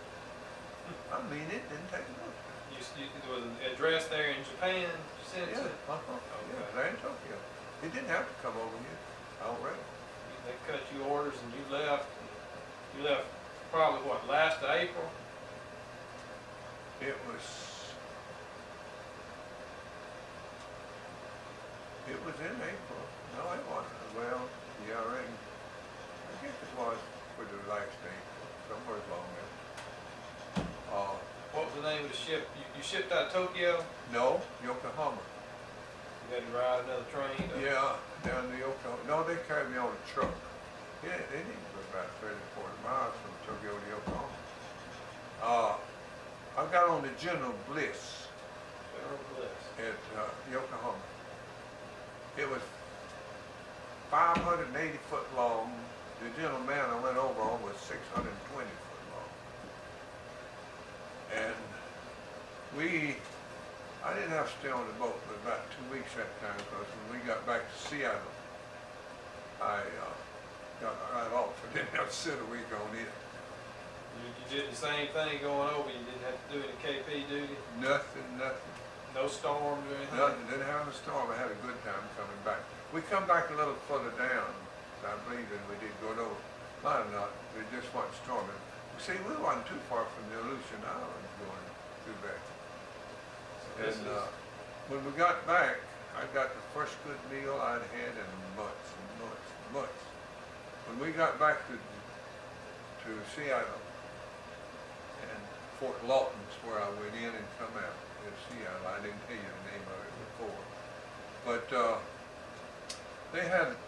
I mean, it didn't take much. There was an address there in Japan, you sent it to? Yeah, there in Tokyo. It didn't have to come over here already. They cut you orders and you left. You left probably what, last of April? It was in April. No, it wasn't. Well, yeah, I guess it was for the last April, somewhere along there. What was the name of the ship? You shipped out of Tokyo? No, Yokohama. You had to ride another train? Yeah, down to Yokohama. No, they carried me on a truck. Yeah, it didn't go about 30, 40 miles from Tokyo to Yokohama. I got on the General Bliss. General Bliss. At Yokohama. It was 580 foot long. The gentleman I went over on was 620 foot long. And I didn't have to stay on the boat for about 2 weeks that time, because when we got back to Seattle, I got right off. I didn't have to sit a week on it. You did the same thing going over. You didn't have to do any KP duty? Nothing. No storms or anything? Nothing. Didn't have a storm. I had a good time coming back. We come back a little further down, I believe, than we did going over. Might have not. It just wasn't storming. See, we wasn't too far from the Aleutian Islands going through there. So And when we got back, I got the first good meal I'd had in months and months and months. When we got back to Seattle, and Fort Lawton's where I went in and come out in Seattle. I didn't tell you the name of it before. But they had,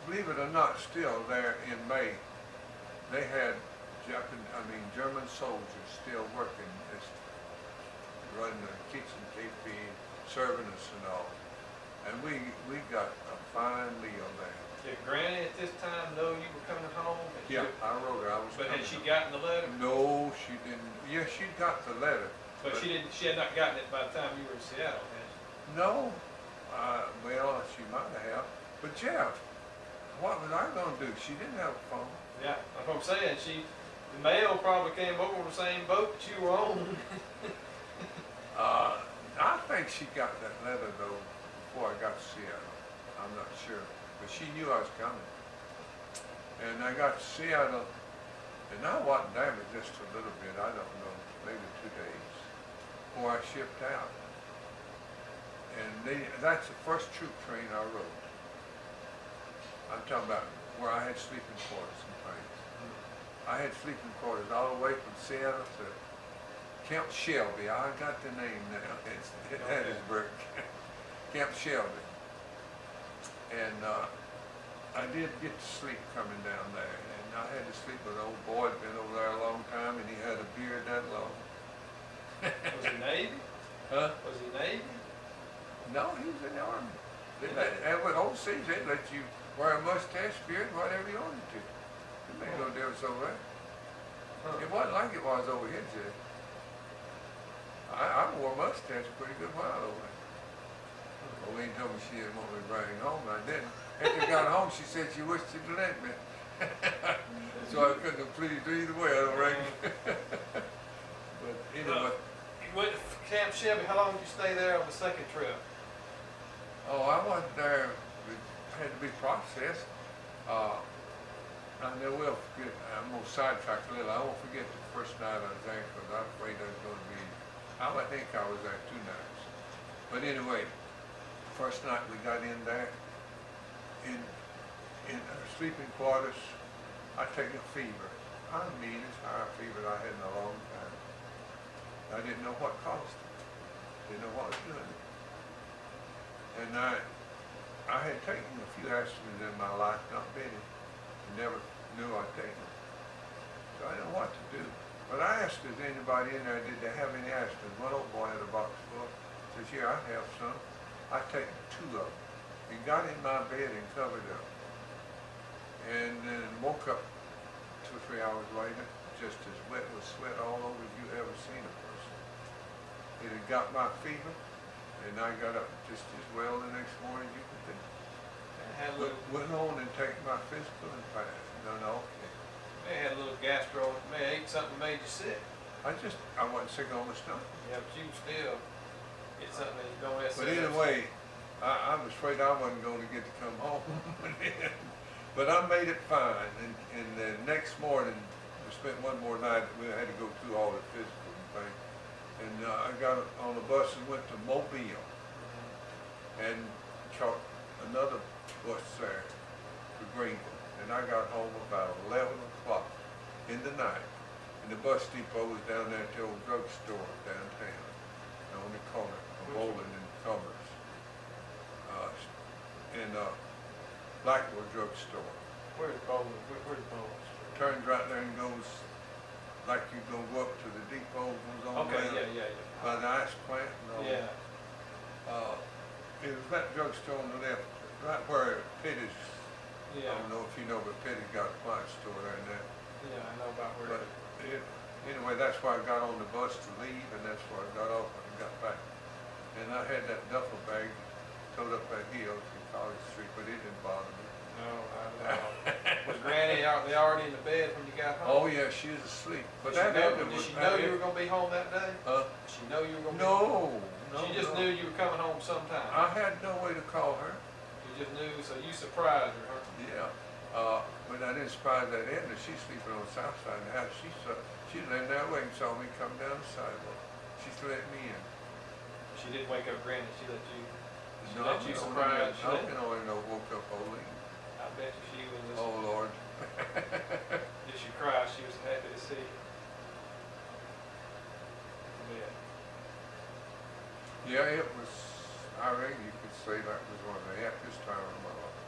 believe it or not, still there in May, they had German soldiers still working, running the kitchen, KP, serving us and all. And we got a fine meal there. Did Granny at this time know you were coming home? Yeah, I wrote her. But had she gotten the letter? No, she didn't. Yeah, she got the letter. But she didn't. She had not gotten it by the time you were in Seattle, had she? No. Well, she might have. But Jeff, what was I going to do? She didn't have a phone. Yeah, that's what I'm saying. The mail probably came over the same boat that you were on. I think she got that letter though before I got to Seattle. I'm not sure, but she knew I was coming. And I got to Seattle, and I wasn't damaged just a little bit. I don't know, maybe 2 days before I shipped out. And that's the first troop train I rode. I'm talking about where I had sleeping quarters and things. I had sleeping quarters all the way from Seattle to Camp Shelby. I got the name now. It's Hattiesburg. Camp Shelby. And I did get to sleep coming down there. And I had to sleep with an old boy who'd been over there a long time, and he had a beard that long. Was he Navy? Huh? Was he Navy? No, he was in the Army. And with overseas, they let you wear a mustache, beard, whatever you wanted to. It made no difference over there. Huh. It wasn't like it was over here, Jay. I wore a mustache a pretty good while over there. Olene told me she didn't want me to bring home, and I didn't. After I got home, she said she wished she'd let me. So I couldn't have pleased her either way, I don't reckon. But anyway, you went to Camp Shelby, how long did you stay there on the second trip? Oh, I wasn't there. It had to be processed. I never will forget. I'm gonna sidetrack a little. I won't forget the first night I was there because I was afraid I was going to be. I would think I was there 2 nights. But anyway, first night we got in there, in our sleeping quarters, I take a fever. I mean, it's higher fever than I had in a long time. I didn't know what caused it. Didn't know what was doing it. And I had taken a few aspirins in my life, not many. Never knew I'd taken them. So I didn't know what to do. But I asked if anybody in there, did they have any aspirin? One old boy had a box full. Says, yeah, I have some. I taken 2 of them. And got in my bed and covered up. And then woke up 2 or 3 hours later, just as wet with sweat all over as you ever seen a person. It had got my fever, and I got up just as well the next morning as you could think. Went on and take my physical and passed. No. May have had a little gastro, may have ate something that made you sick. I wasn't sick on the stomach. Yeah, but you can still get something that you don't have. But anyway, I was afraid I wasn't going to get to come home. But I made it fine. And the next morning, we spent one more night. We had to go through all the physical thing. And I got on the bus and went to Mobile. And caught another bus there to Greenville. And I got home about 11 o'clock in the night. And the bus depot was down there at the old drugstore downtown, on the corner of Bowling and Commerce. Blackwood drugstore. Where's Bowling? Where's Bowling? Turns right there and goes, like you go up to the depot, goes on Okay, down yeah. by the ice plant and all Yeah. that. It was that drugstore on the left, right where Pitty's. Yeah. I don't know if you know, but Pitty's got a appliance store there now. Yeah, I know about where But anyway, that's why I got on the bus to leave, and that's where I got off when I got back. And I had that duffel bag towed up that hill to College Street, but it didn't bother me. No, I don't know. Was Granny they already in the bed when you got home? Oh yeah, she was asleep. But Did was she know you were going to be home that day? Did she know you were going to be No. home? She just knew you were coming home sometime. I had no way to call her. You just knew, so you surprised her, huh? Yeah. But I didn't surprise that Edna. She's sleeping on the south side of the house. She laying that way and saw me come down the sidewalk. She let me in. She didn't wake up Granny. She let you. She No, let you surprise. I can only know woke up Olin. I bet you she was just. Oh Lord. Did she cry? She was happy to see you. Yeah. Yeah, it was. I reckon you could say that was one of the happiest times of my life.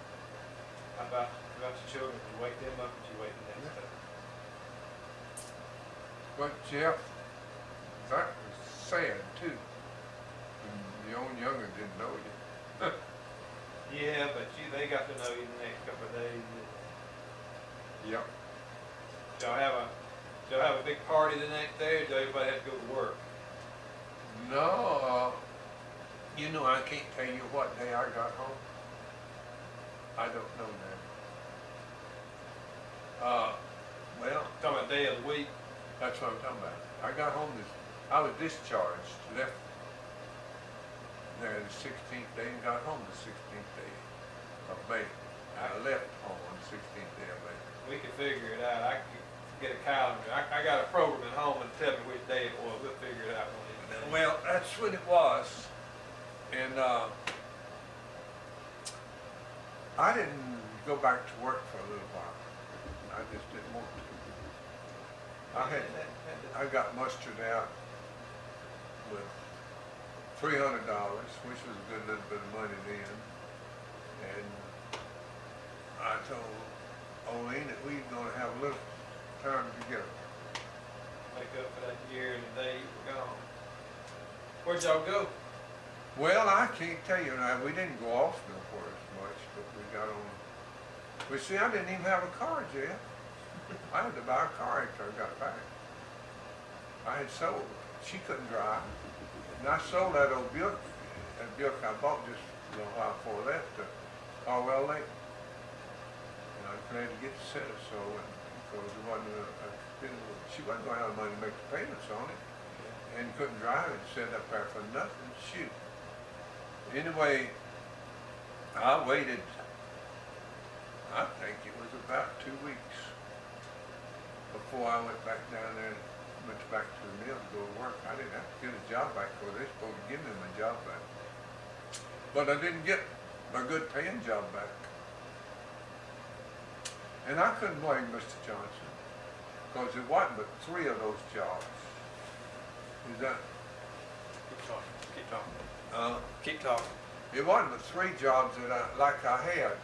How about your children? Did you wake them up? Did you wake the next day? But Jeff, that was sad too. And your own younger didn't know you. Yeah, but they got to know you the next couple of days. Yep. Did y'all have a big party the next day, or did everybody have to go to work? No, you know I can't tell you what day I got home. I don't know that. Well, Talking about day of the week. that's what I'm talking about. I got home I was discharged, left there the 16th day and got home the 16th day of May. I left home on the 16th day of May. We could figure it out. I could get a calendar. I got a program at home and tell me which day it was. We'll figure it out one of these days. Well, that's when it was. And I didn't go back to work for a little while. I just didn't want to. I got mustered out with $300, which was a good little bit of money then. And I told Olin that we were going to have a little time together. Make up for that year and the day you were gone. Where'd y'all go? Well, I can't tell you now. We didn't go off nowhere as much, but we got on. But see, I didn't even have a car, Jeff. I had to buy a car after I got back. I had sold. She couldn't drive. And I sold that old Buick. That Buick I bought just a little while before I left to Harwell Lake. And I was glad to get the set of so, and because it wasn't she wasn't going to have money to make the payments on it. and couldn't drive and sat up there for nothing. Shoot. Anyway, I waited, I think it was about 2 weeks before I went back down there and went back to the mill to go to work. I didn't have to get a job back because they were supposed to give me my job back. But I didn't get my good paying job back. And I couldn't blame Mr. Johnson because it wasn't but 3 of those jobs. Is that? Keep talking. Keep talking. Keep talking. It wasn't but 3 jobs that I had.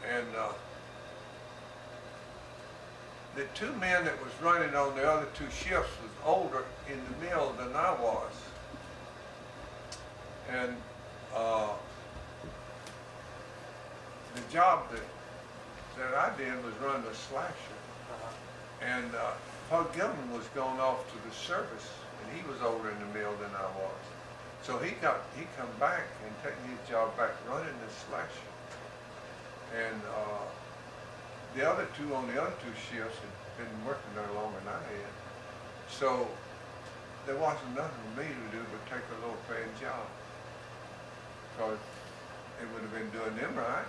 And the 2 men that was running on the other 2 shifts was older in the mill than I was. And the job that I did was run the slasher. And Pug Gilman was going off to the service, and he was older in the mill than I was. So he come back and taking his job back running the slasher. And the other 2 on the other 2 shifts had been working there longer than I had. So there wasn't nothing for me to do but take a low paying job. Because it would have been doing them right.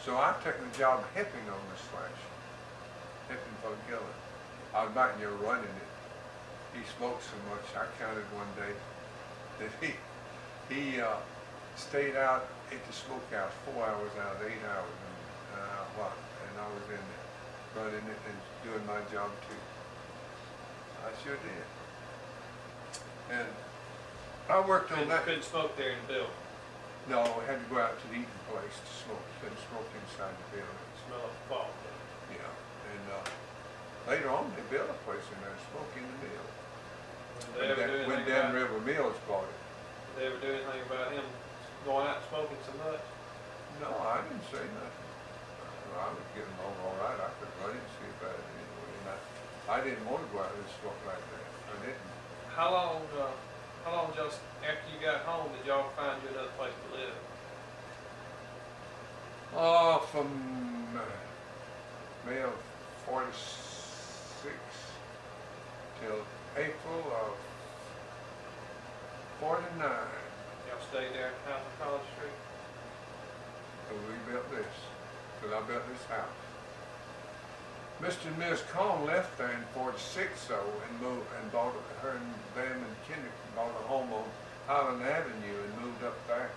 So I took the job hipping on the slasher. Hipping Pug Gilman. I was back there running it. He smoked so much, I counted one day that he stayed out at the smokehouse 4 hours out of 8 hours, and I was in there running it and doing my job too. I sure did. And I worked on that. Couldn't smoke there in the building. No, I had to go out to the eating place to smoke. Couldn't smoke inside the building. Smell of fall. Yeah, and later on they built a place in there to smoke in the mill. When Dan River Mills bought it. Did they ever do anything about him going out smoking so much? No, I didn't say nothing. I was getting along all right. I could run and see about it anyway. And I didn't want to go out and smoke like that. I didn't. How long just after you got home did y'all find you another place to live? From May of 46 till April of 49. Y'all stayed there at the house on College Street? So we built this. Till I built this house. Mr. and Ms. Cohn left there in 46 and moved and bought her and them and Kendrick bought a home on Highland Avenue and moved up there.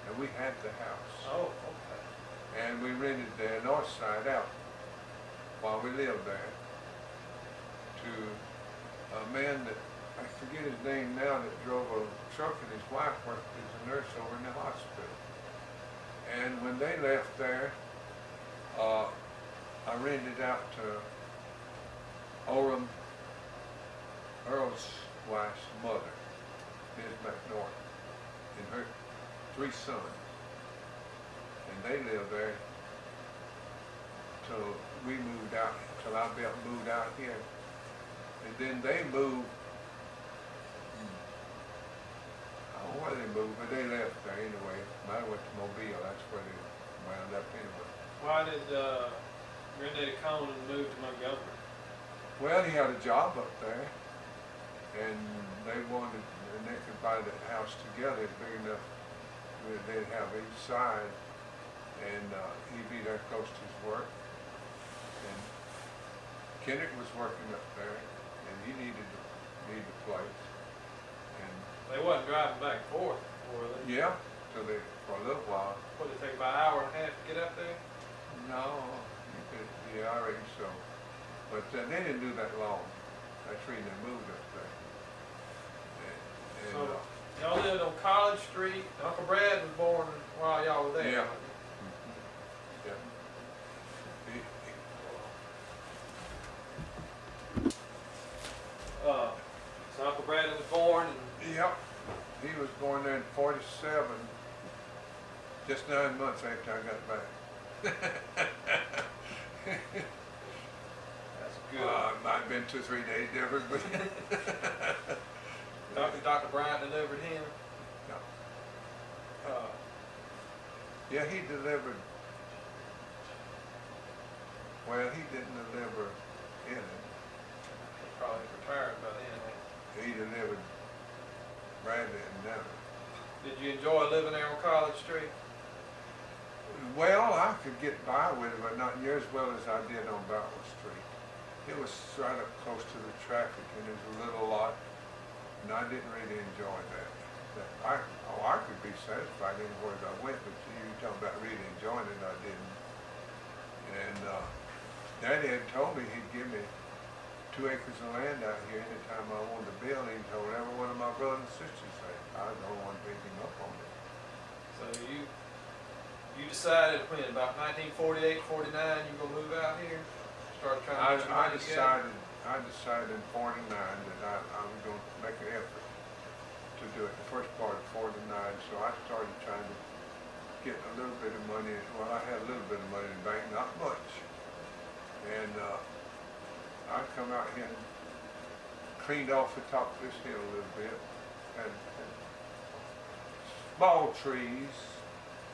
And we had the house. Oh, okay. And we rented the north side out while we lived there to a man that, I forget his name now, that drove a truck, and his wife worked as a nurse over in the hospital. And when they left there, I rented out to Orem Earl's wife's mother, Ms. McNorton, and her 3 sons. And they lived there till we moved out, till I moved out here. And then they moved, I don't know where they moved, but they left there anyway. I went to Mobile, that's where they wound up anyway. Why did Granddaddy Cohn move to Montgomery? Well, he had a job up there, and they wanted, and they could buy the house together, big enough where they'd have each side, and he'd be there close to his work. And Kendrick was working up there, and he needed a place. And They wasn't driving back and forth, were they? yeah, so they for a little while. What, did it take about an hour and a half to get up there? No, you could, yeah, I reckon so. But they didn't do that long. That's the reason they moved up there. And, So, y'all lived on College Street. Uncle Brad was born while y'all were there. Yeah. wasn't he? Yeah. So Uncle Brad was born, and Yep, he was born there in 47, just 9 months after I got back. that's good. It might have been 2 or 3 days different, but Dr. Bryant delivered him. no. Yeah, he delivered. Well, he didn't deliver in it. He probably retired by then. either live in Bradley and Denver. Did you enjoy living there on College Street? Well, I could get by with it, but not near as well as I did on Butler Street. It was right up close to the traffic, and it was a little lot, and I didn't really enjoy that. I could be satisfied anywhere I went, but you talking about really enjoying it, I didn't. And Daddy had told me he'd give me 2 acres of land out here anytime I wanted to build. He told every one of my brothers and sisters that. I was the only one picking up on it. So you decided when, about 1948, 49, you were gonna move out here? Started trying to get your money together? I decided in 49 that I was going to make an effort to do it. The first part of 49, so I started trying to get a little bit of money. Well, I had a little bit of money in the bank, not much. And I come out here and cleaned off the top of this hill a little bit. Had small trees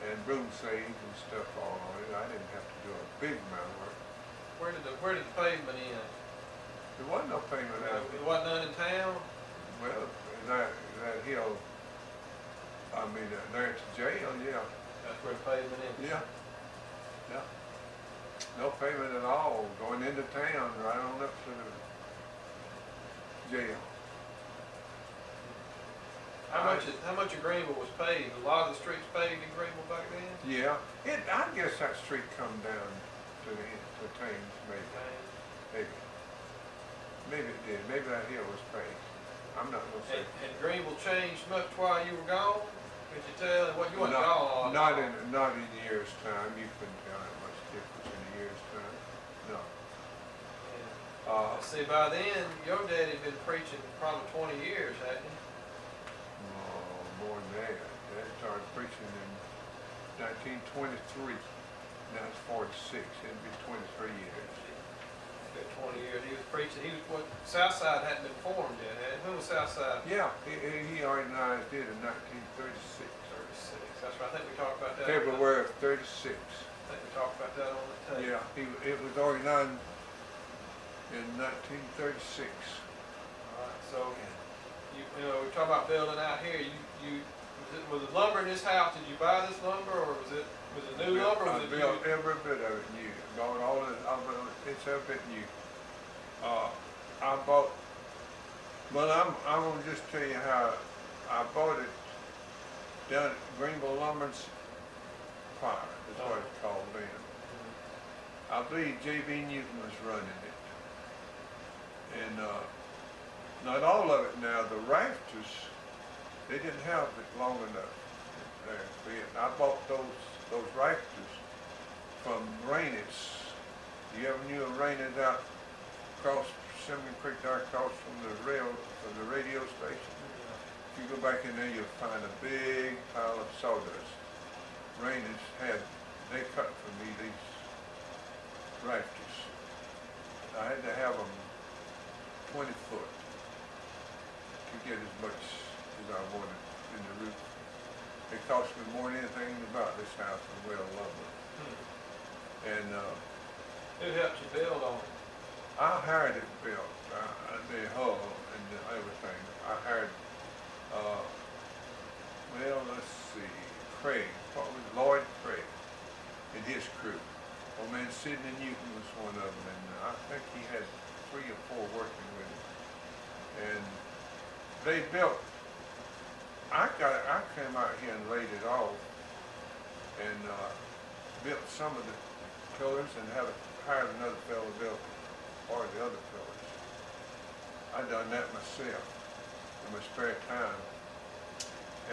and broom sage and stuff all on it. I didn't have to do a big amount of work. Where did the pavement end? There wasn't no payment out There there. wasn't none in town? Well, that hill, I mean, there at the jail, yeah. That's where the pavement is? Yeah. No payment at all, going into town, right on up to the jail. How much of Greenville was paved? A lot of the streets paved in Greenville back then? Yeah, I guess that street come down to Thames, maybe. Maybe it did, maybe that hill was paved. I'm not gonna say. And Greenville changed much while you were gone? Could you tell? What you wasn't gone? Not in years' time. You couldn't tell that much difference in a year's time. No. See, by then, your daddy had been preaching probably 20 years, hadn't he? More than that. Dad started preaching in 1923. Now it's 46. It'd be 23 years. 20 years. He was preaching. He was what? Southside hadn't been formed yet, had it? When was Southside? Yeah, he organized it in 1936. 36. That's right. I think we talked about that. February of 36. I think we talked about that on the tape. Yeah, it was organized in 1936. All right. So, you know, we talk about building out here. Was the lumber in this house? Did you buy this lumber, or was it new lumber? I built every bit of it new. Bought all of it. It's every bit new. I bought. Well, I'm gonna just tell you how I bought it down at Greenville Lumber Fire. That's what it's called then. I believe J.B. Newton was running it, and not all of it. Now the rafters, they didn't have it long enough there. I bought those rafters from Rainey's. You ever knew of Rainey's out across Seminary Creek there across from the radio station? If you go back in there, you'll find a big pile of sawdust. Rainey's they cut for me these rafters. I had to have them 20 foot to get as much as I wanted in the roof. It cost me more than anything about this house in Well Lumber. And who helped you build on it? I hired it built, the hull and everything. I hired, let's see, Craig, what was Lloyd Craig and his crew. Old man Sidney Newton was one of them, and I think he had 3 or 4 working with him. And they built. I came out here and laid it off and built some of the pillars and hired another fellow to build part of the other pillars. I done that myself in my spare time.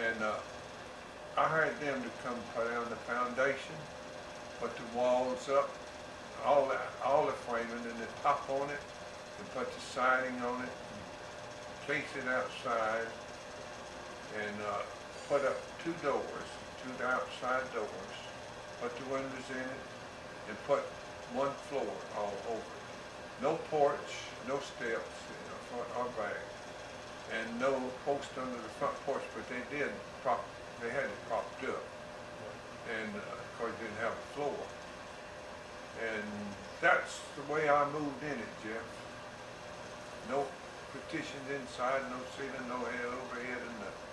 And I hired them to come put down the foundation, put the walls up, all the framing and the top on it, and put the siding on it, and case it outside, and put up 2 doors, 2 outside doors, put the windows in it, and put 1 floor all over it. No porch, no steps, front or back, and no post under the front porch, but they had it propped up, and of course didn't have a floor. And that's the way I moved in it, Jeff. No partitions inside, no ceiling, no air overhead, and nothing.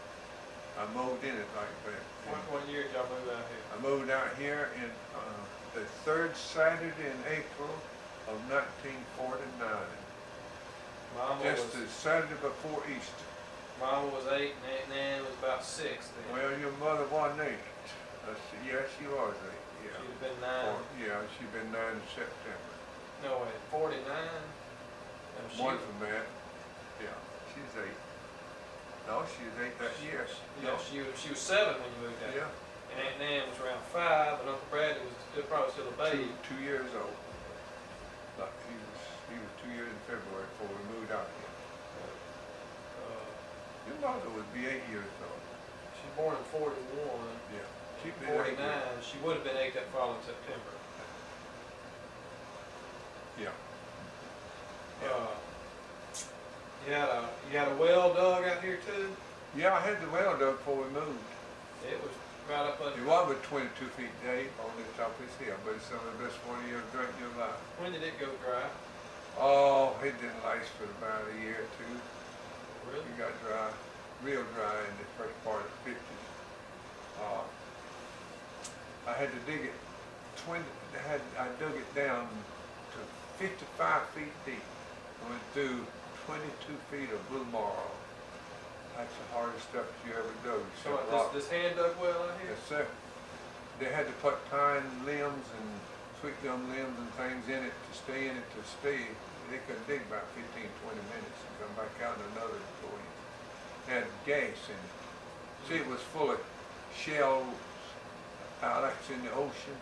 I mowed in it like that. What year did y'all move out here? I moved out here in the third Saturday in April of 1949. Mama Just was, the Saturday before Easter. Mama was 8 and Aunt Nan was about 6 then. Well, your mother wasn't 8. Yeah, she was 8. Yeah. She'd have been 9. Yeah, she'd been 9 in September. No, wait, 49? No, One from that. Yeah, she's 8. No, she was 8 that year. Yeah, she was 7 when you moved out. Yeah. And Aunt Nan was around 5, and Uncle Bradley was probably still a baby. 2 years old. But he was 2 years in February before we moved out here. Your mother would be 8 years old. She was born in 41. Yeah. She'd been 8 49. years. She would have been 8 that following September. Yeah. You had a well dug out here too? Yeah, I had the well dug before we moved. It was right up under. It was with 22 feet deep on the top of this hill, but it's some of the best water you ever drank in your life. When did it go dry? Oh, it didn't last for about a year or 2. Really? It got dry, real dry in the first part of the 50s. I had to dig it I dug it down to 55 feet deep. I went through 22 feet of blue marl. That's the hardest stuff you ever dug. So this hand dug well out here? Yes, sir. They had to put pine limbs and sweet gum limbs and things in it to stay in it to stay. They could dig about 15, 20 minutes and come back out and another to go in. It had gas in it. See, it was full of shells out like it's in the ocean.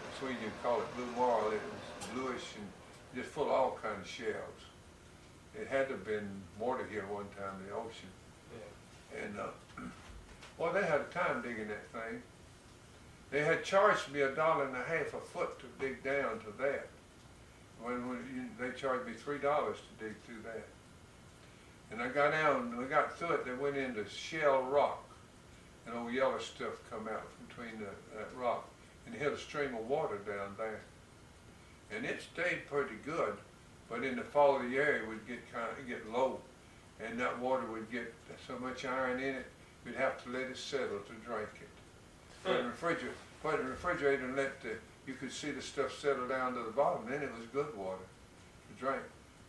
That's why you call it blue marl. It was bluish and just full of all kinds of shells. It had to have been water here one time in the ocean. Yeah. And, well, they had a time digging that thing. They had charged me $1.50 a foot to dig down to that. They charged me $3 to dig through that. And I got down, we got through it, they went into shell rock. And old yellow stuff come out from between that rock. And hit a stream of water down there. And it stayed pretty good, but in the fall of the year it would get low. And that water would get so much iron in it, you'd have to let it settle to drink it. Put it in the refrigerator and you could see the stuff settle down to the bottom, then it was good water to drink.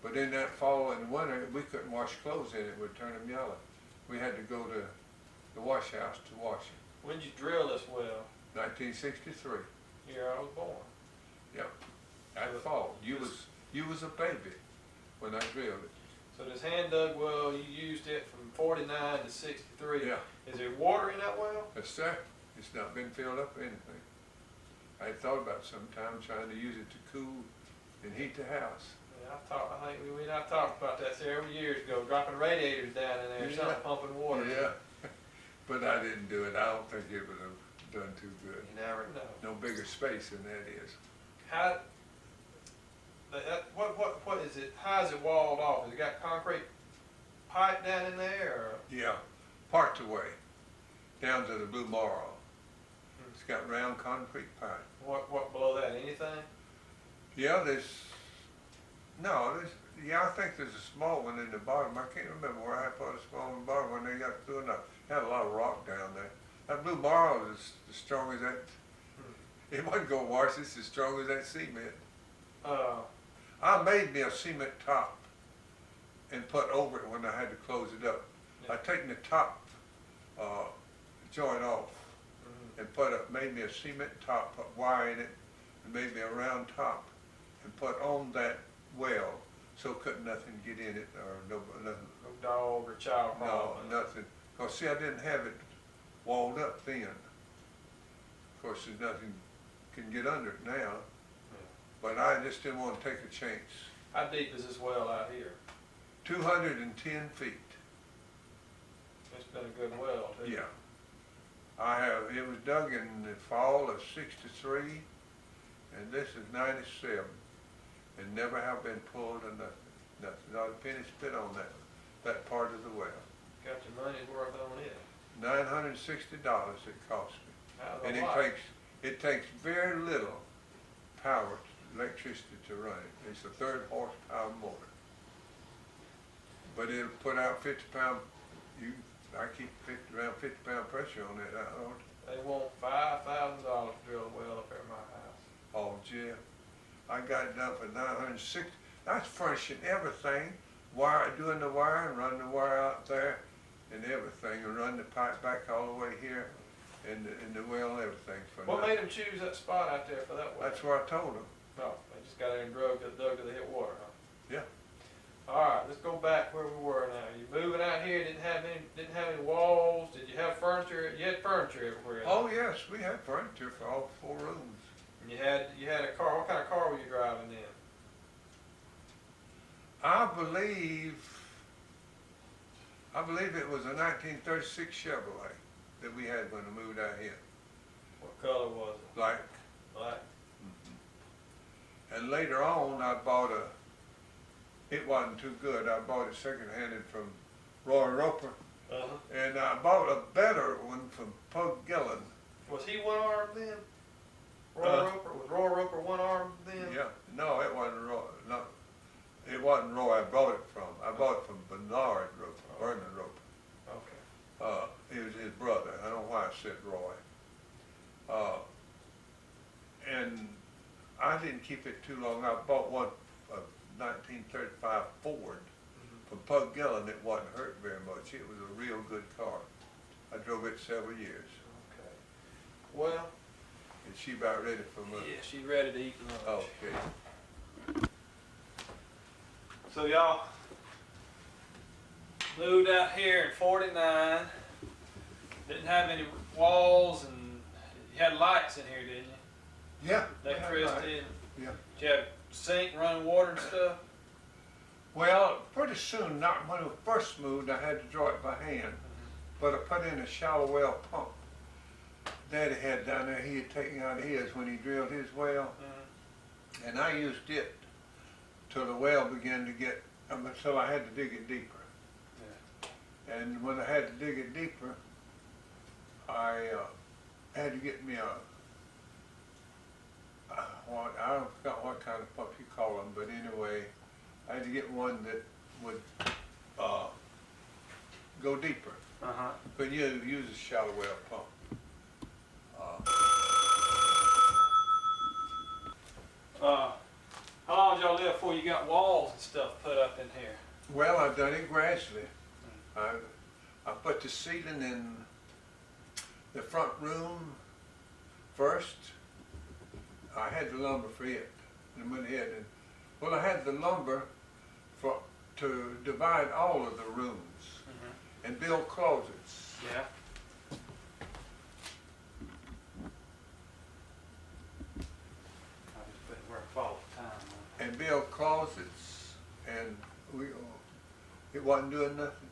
But in that fall and winter, we couldn't wash clothes in it, it would turn them yellow. We had to go to the wash house to wash it. When did you drill this well? 1963. Year I was born. Yep. That fall. You was a baby when I drilled it. So this hand dug well, you used it from 49 to 63. Yeah. Is there water in that well? Yes, sir. It's not been filled up or anything. I had thought about sometime trying to use it to cool and heat the house. Yeah, I think we talked about that several years ago, dropping radiators down in there, Yeah. something pumping water. Yeah. But I didn't do it. I don't think it would have done too good. You never know. No bigger space than that is. What is it? How is it walled off? Has it got concrete pipe down in there? Or? Yeah. Part the way. Down to the blue marl. It's got round concrete pipe. What below that? Anything? Yeah, I think there's a small one in the bottom. I can't remember where I put a small one in the bottom when they got through enough. Had a lot of rock down there. That blue marl is as strong as that. It wasn't going to wash, it's as strong as that cement. I made me a cement top and put over it when I had to close it up. Yeah. I taken the top joint off and made me a cement top, put wire in it, and made me a round top, and put on that well so couldn't nothing get in it or nothing. No dog or child No, crawling. nothing. Because see, I didn't have it walled up then. Of course, there's nothing can get under it now. Yeah. But I just didn't want to take a chance. How deep is this well out here? 210 feet. It's been a good well, too. Yeah. It was dug in the fall of '63, and this is '97, and never have been pulled or nothing. Not a penny spent on that part of the well. Got your money's worth on it. $960 it cost me. How's And a lot? it takes very little electricity to run it. It's a 3rd horsepower motor. but it'll put out 50 pound, I keep around 50 pound pressure on it, They want $5,000 to drill a well up there at my house. Oh, Jeff, I got it done for 960. That's furnishing everything, doing the wiring, running the wire out there, and everything, and running the pipe back all the way here, and the well and everything. What made them choose that spot out there for that well? That's what I told them. Oh, they just got there and dug till they hit water, huh? Yeah. All right, let's go back where we were now. You moving out here? Didn't have any walls. Did you have furniture? You had furniture everywhere. Oh yes, we had furniture for all 4 rooms. And you had a car. What kind of car were you driving then? I believe it was a 1936 Chevrolet that we had when we moved out here. What color was it? Black. Black. And later on, I bought it wasn't too good. I bought it second-handed from Roy Roper. Uh-huh. And I bought a better one from Pug Gillen. Was he one-armed then? Roy Roper? Was Roy Roper one-armed then? Yeah. No, it wasn't Roy. No, it wasn't Roy I bought it from. I bought it from Bernard Roper, Vernon Roper. Okay. He was his brother. I don't know why I said Roy. And I didn't keep it too long. I bought one, a 1935 Ford from Pug Gillen. It wasn't hurt very much. It was a real good car. I drove it several years. Okay. Well. Is she about ready for lunch? Yeah, she's ready to eat lunch. Okay. So y'all moved out here in '49. Didn't have any walls, and you had lights in here, didn't you? Yeah. Electricity. Yeah. Did you have sink, running water and stuff? Well, pretty soon, not when we first moved, I had to draw it by hand, but I put in a shallow well pump. Daddy had down there. He had taken out his when he drilled his well, and I used it till the well began to get, until I had to dig it deeper. Yeah. And when I had to dig it deeper, I had to get me I forgot what kind of pump you call them, but anyway, I had to get one that would go deeper. But you use a shallow well pump. How long did y'all live before you got walls and stuff put up in here? Well, I've done it gradually. I put the ceiling in the front room first. I had the lumber for it, and went ahead and, well, I had the lumber to divide all of the rooms and build closets. Yeah. I just put it where I fall at the time. And build closets, and it wasn't doing nothing.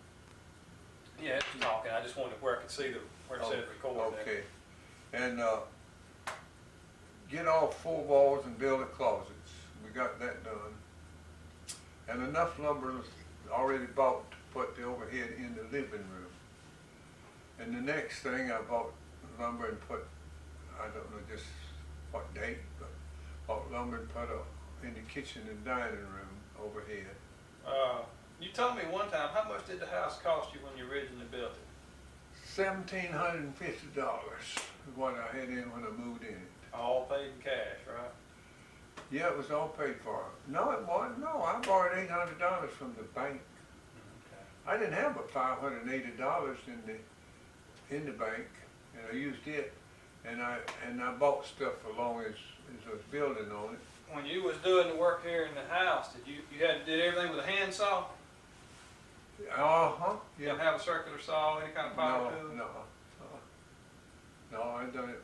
Yeah, it's talking. I just wanted where I could see where it said record. Okay, and get all 4 walls and build the closets. We got that done, and enough lumber was already bought to put the overhead in the living room. And the next thing, I bought lumber and put, I don't know just what date, but bought lumber and put in the kitchen and dining room overhead. You told me one time, how much did the house cost you when you originally built it? $1,750 is what I had in when I moved in it. All paid in cash, right? Yeah, it was all paid for. No, it wasn't. No, I borrowed $800 from the bank. Okay. I didn't have but $580 in the bank, and I used it, and I bought stuff along as I was building on it. When you was doing the work here in the house, did everything with a hand saw? Uh-huh. You Yeah. didn't have a circular saw, any kind of power tool? No, I done it.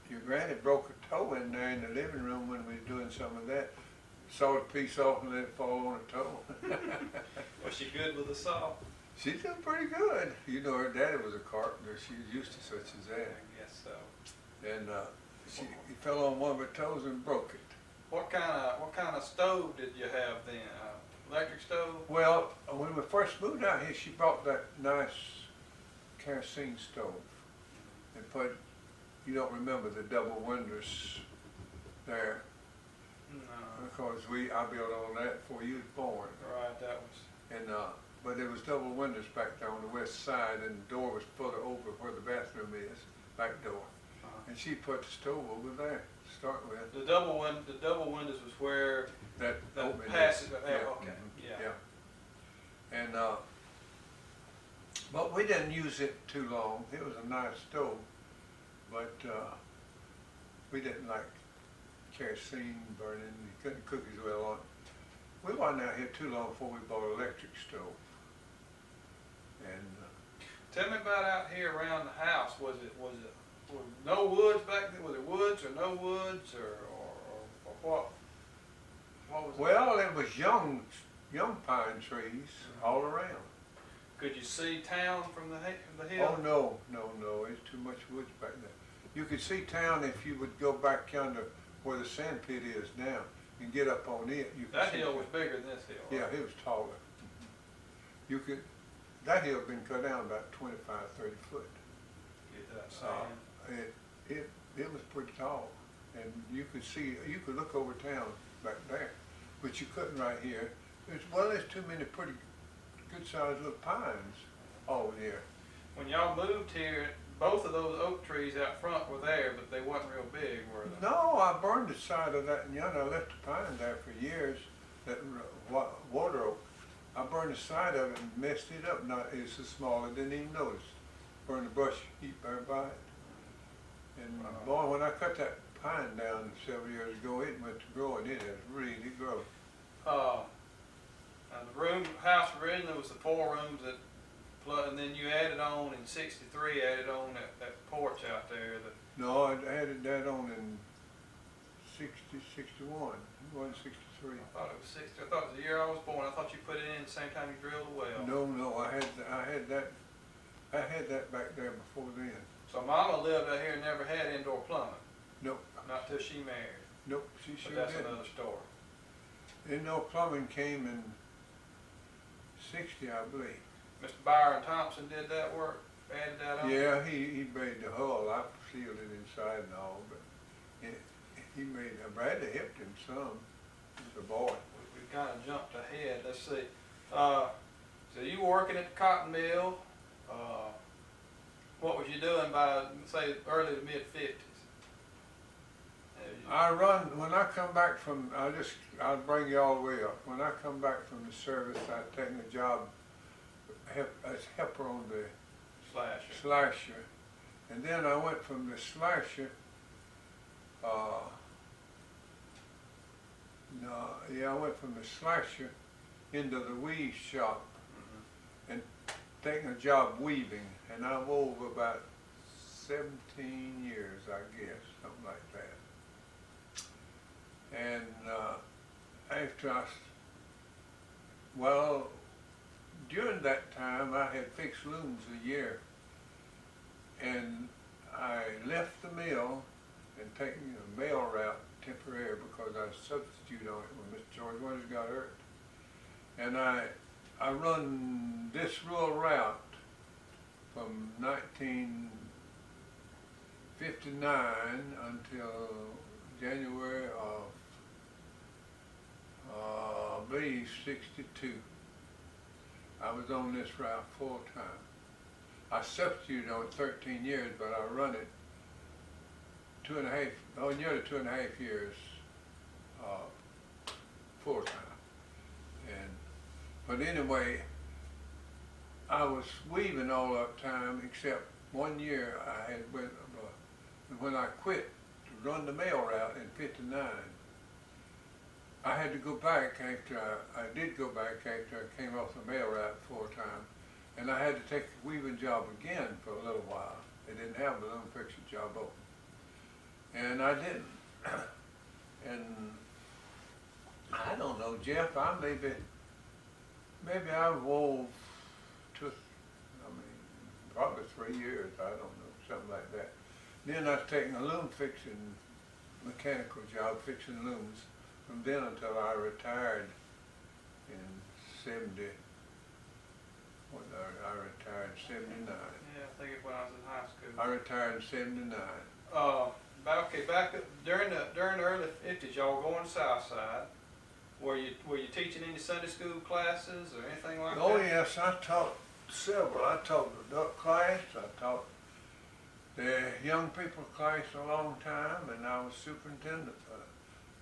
Your granny broke a toe in there in the living room when we was doing some of that. Sawed a piece off and let it fall on her toe. Was she good with the saw? She's doing pretty good. You know, her daddy was a carpenter. She was used to such as I that. guess so. And she fell on one of her toes and broke it. What kind of stove did you have then? Electric stove? Well, when we first moved out here, she bought that nice kerosene stove and put, you don't remember the double windows there, No. because I built on that before you was born. Right, that was And, but there was double windows back there on the west side, and the door was put over where the bathroom is, back door. And she put the stove over there to start with. The double windows was where That the opening passage. is- Okay, mhm, yeah. And, but we didn't use it too long. It was a nice stove, but, we didn't like kerosene burning. You couldn't cook as well on it. We wasn't out here too long before we bought an electric stove. And, Tell me about out here around the house. Was no woods back then? Was it woods or no woods or what? What was it? well, it was young pine trees all around. Could you see town from the hill? Oh, no, it's too much woods back there. You could see town if you would go back yonder where the sand pit is now and get up on it. You could That see hill town. was bigger than this hill. Yeah, Right? it was taller. You could, that hill been cut down about 25, 30 foot. Get that sand. It was pretty tall, and you could look over town back there, but you couldn't right here. There's too many pretty good sized little pines over here. When y'all moved here, both of those oak trees out front were there, but they wasn't real big, were they? No, I burned the side of that, and yonder, I left the pine there for years, that water oak. I burned the side of it and messed it up. Not, it's so small, I didn't even notice. Burned the brush heap there by it. And boy, when I cut that pine down several years ago, it went to growing. It has really grown. And the house originally was the 4 rooms and then you added on in '63, added on that porch out there. No, I added that on in 61. It wasn't 63. I thought it was 60. I thought it was the year I was born. I thought you put it in the same time you drilled the well. No, I had that back there before then. So Mama lived out here and never had indoor plumbing. Nope. Not till she married. Nope, she sure But that's didn't. another story. No plumbing came in 60, I believe. Mr. Byron Thompson did that work, added that on? Yeah, he made the hull. I sealed it inside and all, but he made, Bradley helped him some, as a boy. We kind of jumped ahead. Let's see. So you were working at the cotton mill. What was you doing by, say, early to mid-50s? When I come back from, I'll bring you all the way up. When I come back from the service, I'd taken a job as helper on the slasher. And then I went from the slasher, I went from the slasher into the weave shop and taking a job weaving. And I wove about 17 years, I guess, something like that. And during that time I had fixed looms a year, and I left the mill and taken a mail route temporary because I substituted on it when Mr. George Winters got hurt. And I run this rural route from 1959 until January of, I believe, 62. I was on this route full time. I substituted on it 13 years, but I run it nearly 2.5 years full time. But anyway, I was weaving all that time except one year I had when I quit to run the mail route in '59. I had to go back after I did go back after I came off the mail route full time, and I had to take a weaving job again for a little while. They didn't have the loom fixing job open, and I didn't. And I don't know, Jeff. Maybe I wove probably 3 years. I don't know, something like that. Then I was taking a loom fixing mechanical job, fixing looms, from then until I retired in 70. I retired in 79. Yeah, I think it when I was in high school. I retired in 79. Back during the early '50s, y'all were going south side. Were you teaching any Sunday school classes or anything like Oh, that? yes, I taught several. I taught the adult class, I taught the young people class a long time, and I was superintendent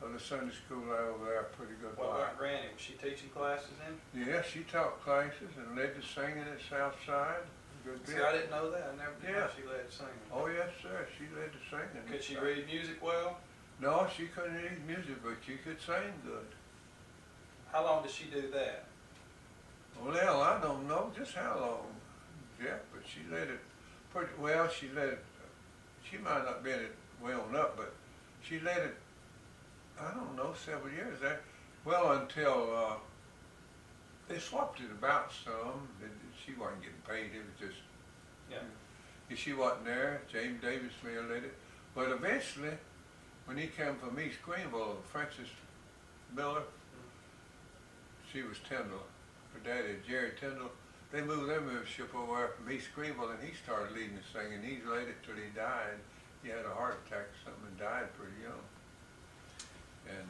of the Sunday school over there a pretty good What while. about Granny? Was she teaching classes then? Yeah, she taught classes and led the singing at Southside. Good See, bit. I didn't know that. I never did know Yeah. she led singing. Oh, yes, sir, she led the singing. Could she read music well? No, she couldn't read music, but she could sing good. How long did she do that? Well, I don't know just how long, Jeff, but she led it pretty well. She led it, she might not been it well enough, but she led it, I don't know, several years there. Well, until they swapped it about some. She wasn't getting paid, it was just, Yeah. if she wasn't there, James Davis may have led it. But eventually, when he came from East Greenville, Francis Miller, she was Tyndall, her daddy, Jerry Tyndall, they moved their membership over there from East Greenville, and he started leading the singing. He led it till he died. He had a heart attack or something and died pretty young. And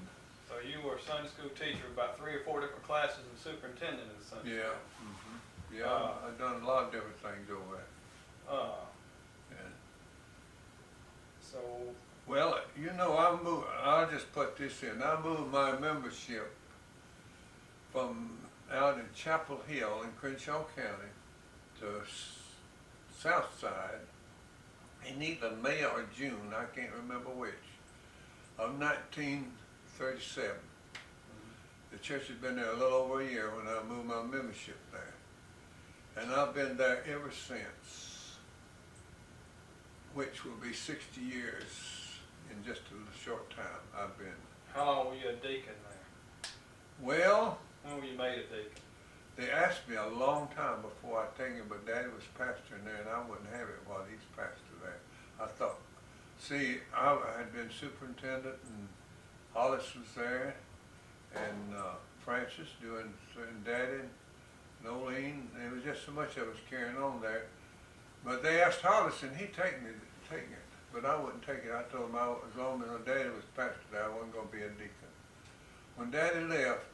So you were a Sunday school teacher, about 3 or 4 different classes, and superintendent of the Sunday yeah, school. yeah, I've done a lot of different things over there. And, So well, you know, I'll just put this in. I moved my membership from out in Chapel Hill in Crenshaw County to Southside in either May or June, I can't remember which, of 1937. The church had been there a little over a year when I moved my membership there. And I've been there ever since, which will be 60 years in just a short time I've been. how long were you a deacon there? Well, When were you made a deacon? they asked me a long time before I take him, but Daddy was pastoring there and I wouldn't have it while he's pastor there. I thought, see, I had been superintendent and Hollis was there and Francis doing Daddy and Nolene. There was just so much of us carrying on there. But they asked Hollis and he'd take it, but I wouldn't take it. I told him as long as my Daddy was pastor there, I wasn't going to be a deacon. When Daddy left,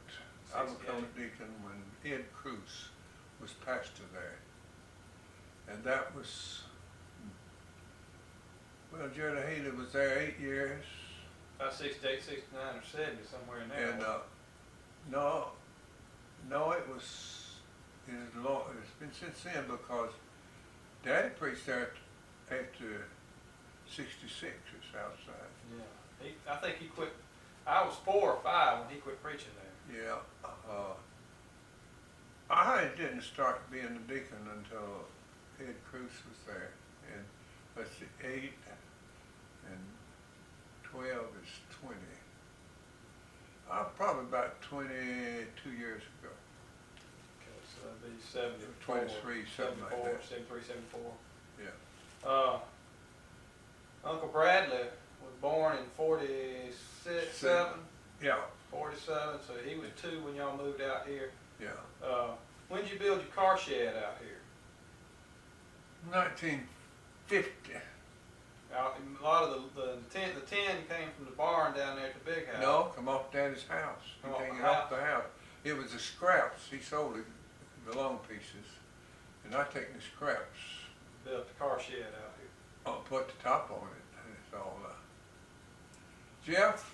I became a deacon when Ed Cruz was pastor there. And that was, well, Jerry Haley was there 8 years. About 68, 69, or 70, somewhere in there. And no, it's been since then because Daddy preached there after 66 at Southside. Yeah. I think he quit. I was 4 or 5 when he quit preaching there. Yeah. I didn't start being a deacon until Ed Cruz was there. And let's see, 8 and 12 is 20. Probably about 22 years ago. Okay, so that'd be 74. 23, something like 74, that. 73, 74. Yeah. Uncle Bradley was born in 47, Yeah, 47, so he was 2 when y'all moved out here. yeah. When did you build your car shed out here? 1950. A lot of the tin came from the barn down there at the big house. No, come off Daddy's house. He Come off came the off the house. It was the scraps. He sold it, the long pieces. And I take the scraps. Built the car shed out here. I'll put the top on it. And it's all, Jeff,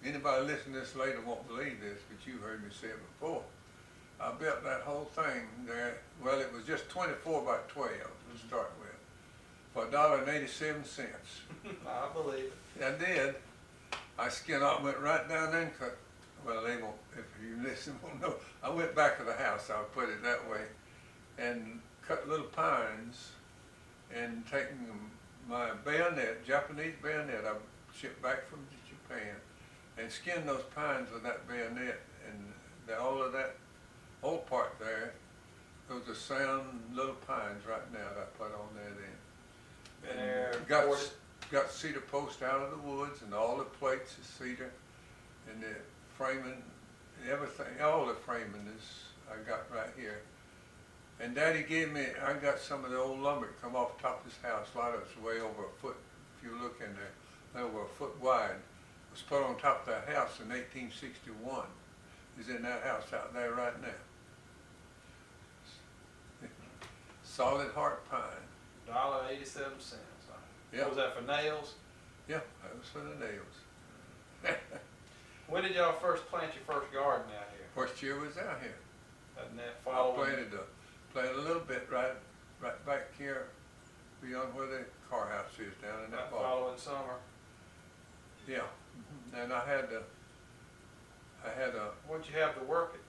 anybody listening to this later won't believe this, but you heard me say it before. I built that whole thing there. Well, it was just 24 by 12 to start with, for $1.87. I believe it. I did. I skinned off, went right down there and cut. Well, they won't, if you listen, won't know. I went back to the house, I'll put it that way, and cut little pines and taking my bayonet, Japanese bayonet, I shipped back from Japan, and skinned those pines with that bayonet, and all of that old part there, those are sound little pines right now that I put on there then. Been there Got cedar post out of the woods, and all the plates is cedar, and the framing, everything, all the framing is, I got right here. And Daddy gave me, I got some of the old lumber that come off the top of this house. A lot of it's way over a foot. If you look in there, they're over a foot wide. was put on top of that house in 1861. Is in that house out there right now. Solid heart pine. $1.87. Yeah. Was that for nails? Yeah, that was for the nails. When did y'all first plant your first garden out here? First year was out here. And that I following? planted a little bit right back here beyond where the car house is down in that bottom. Following summer? Yeah, and I had a What'd you have to work it?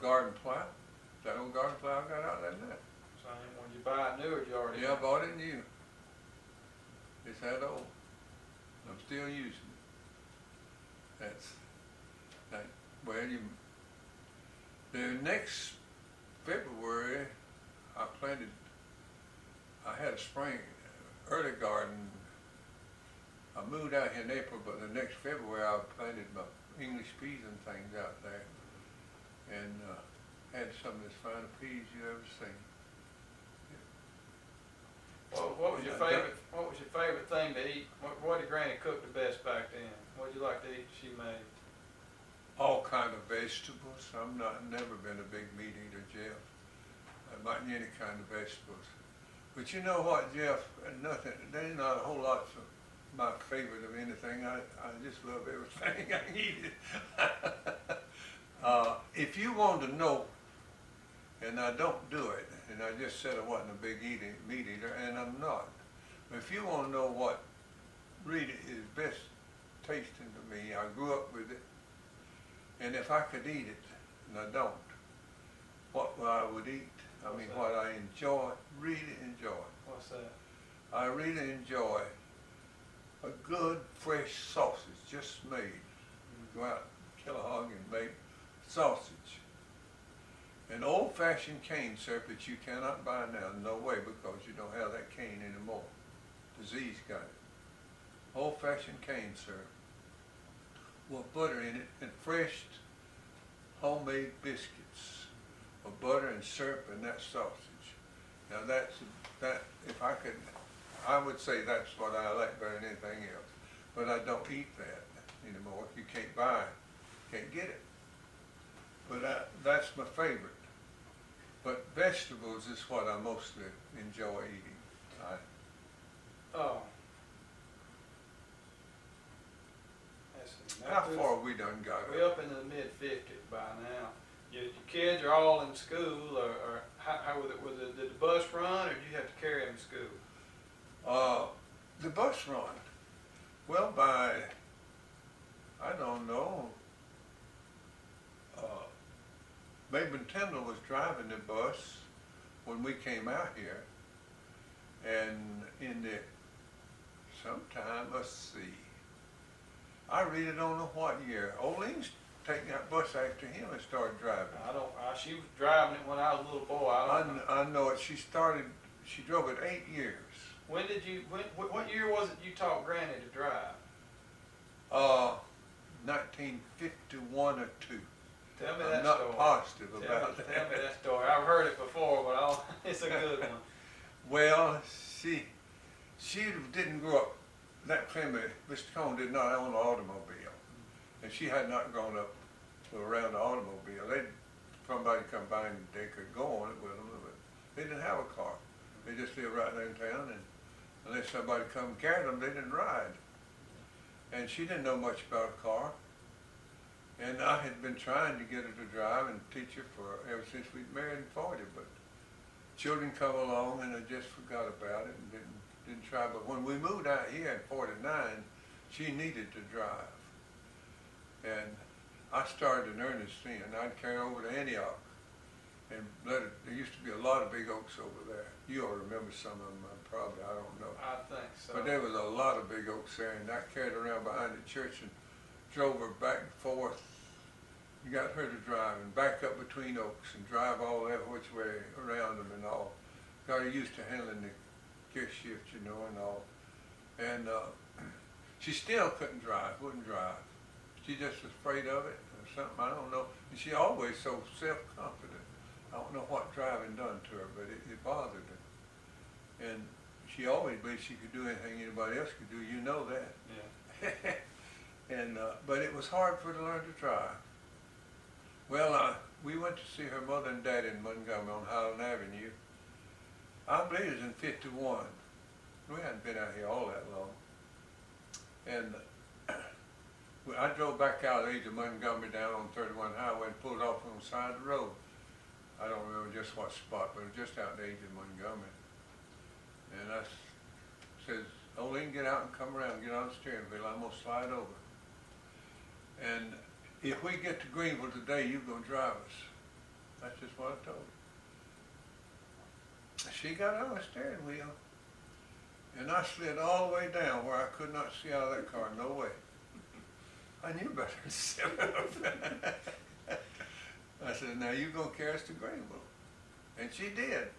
garden plow. That old garden plow I got out there now. Same, when you buy it new or did you already? Yeah, I bought it new. It's that old. I'm still using it. The next February, I had a spring, early garden. I moved out here in April, but the next February I planted my English peas and things out there. And had some of the finest peas you ever seen. What was your favorite thing to eat? What did Granny cook the best back then? What did you like to eat she made? All kind of vegetables. Never been a big meat eater, Jeff. I like any kind of vegetables. But you know what, Jeff? There's not a whole lot of my favorite of anything. I just love everything. I eat it. If you want to know, and I don't do it, and I just said I wasn't a big meat eater, and I'm not. But if you want to know what really is best tasting to me, I grew up with it. And if I could eat it, and I don't, what I would eat, what I enjoy, really enjoy. What's that? I really enjoy a good fresh sausage just made. Go out, kill a hog and make sausage. An old-fashioned cane syrup that you cannot buy now, no way, because you don't have that cane anymore. Disease got it. Old-fashioned cane syrup with butter in it and fresh homemade biscuits with butter and syrup and that sausage. Now if I could, I would say that's what I like better than anything else. But I don't eat that anymore. You can't buy it, can't get it. But that's my favorite. But vegetables is what I mostly enjoy eating. Oh. How far we done got? We're up in the mid-50s by now. Your kids are all in school, or how did the bus run, or did you have to carry them to school? The bus run. Well, I don't know. Babe Tyndall was driving the bus when we came out here, and sometime, let's see, I really don't know what year. Olene's taking that bus after him and started driving. She was driving it when I was a little boy. I know it. She drove it 8 years. What year was it you taught Granny to drive? 1951 or 2. Tell me I'm that not story. positive about that. Tell me that story. I've heard it before, but it's a good one. Well, she didn't grow up. That family, Mr. Cone did not own an automobile, and she had not grown up around the automobile. Somebody come by and they could go on it with them, but they didn't have a car. They just lived right there in town, and unless somebody come and carried them, they didn't ride. And she didn't know much about a car. And I had been trying to get her to drive and teach her ever since we'd married in 40, but children come along and I just forgot about it and didn't try. But when we moved out here in 49, she needed to drive. And I started in earnest then. I'd carry her over to Antioch and there used to be a lot of big oaks over there. You all remember some of them, probably, I don't know. I think so. But there was a lot of big oaks there, and I carried her around behind the church and drove her back and forth. You got her to drive and back up between oaks and drive all that which way around them and all. Got her used to handling the gear shift, and all. And she still couldn't drive, wouldn't drive. She just was afraid of it or something, I don't know. And she always so self-confident. I don't know what driving done to her, but it bothered her. And she always believed she could do anything anybody else could do. You know that. Yeah. but it was hard for her to learn to drive. Well, we went to see her mother and daddy in Montgomery on Highland Avenue. I believe it was in 51. We hadn't been out here all that long. And I drove back out of the edge of Montgomery down on 31 Highway and pulled off on the side of the road. I don't remember just what spot, but it was just out the edge of Montgomery. And I says, Olin, get out and come around, get on the steering wheel, I'm gonna slide over. And if we get to Greenville today, you're gonna drive us. That's just what I told her. She got on the steering wheel, and I slid all the way down where I could not see out of that car, no way. I knew better than to sit up. I said, now you're gonna carry us to Greenville. And she did.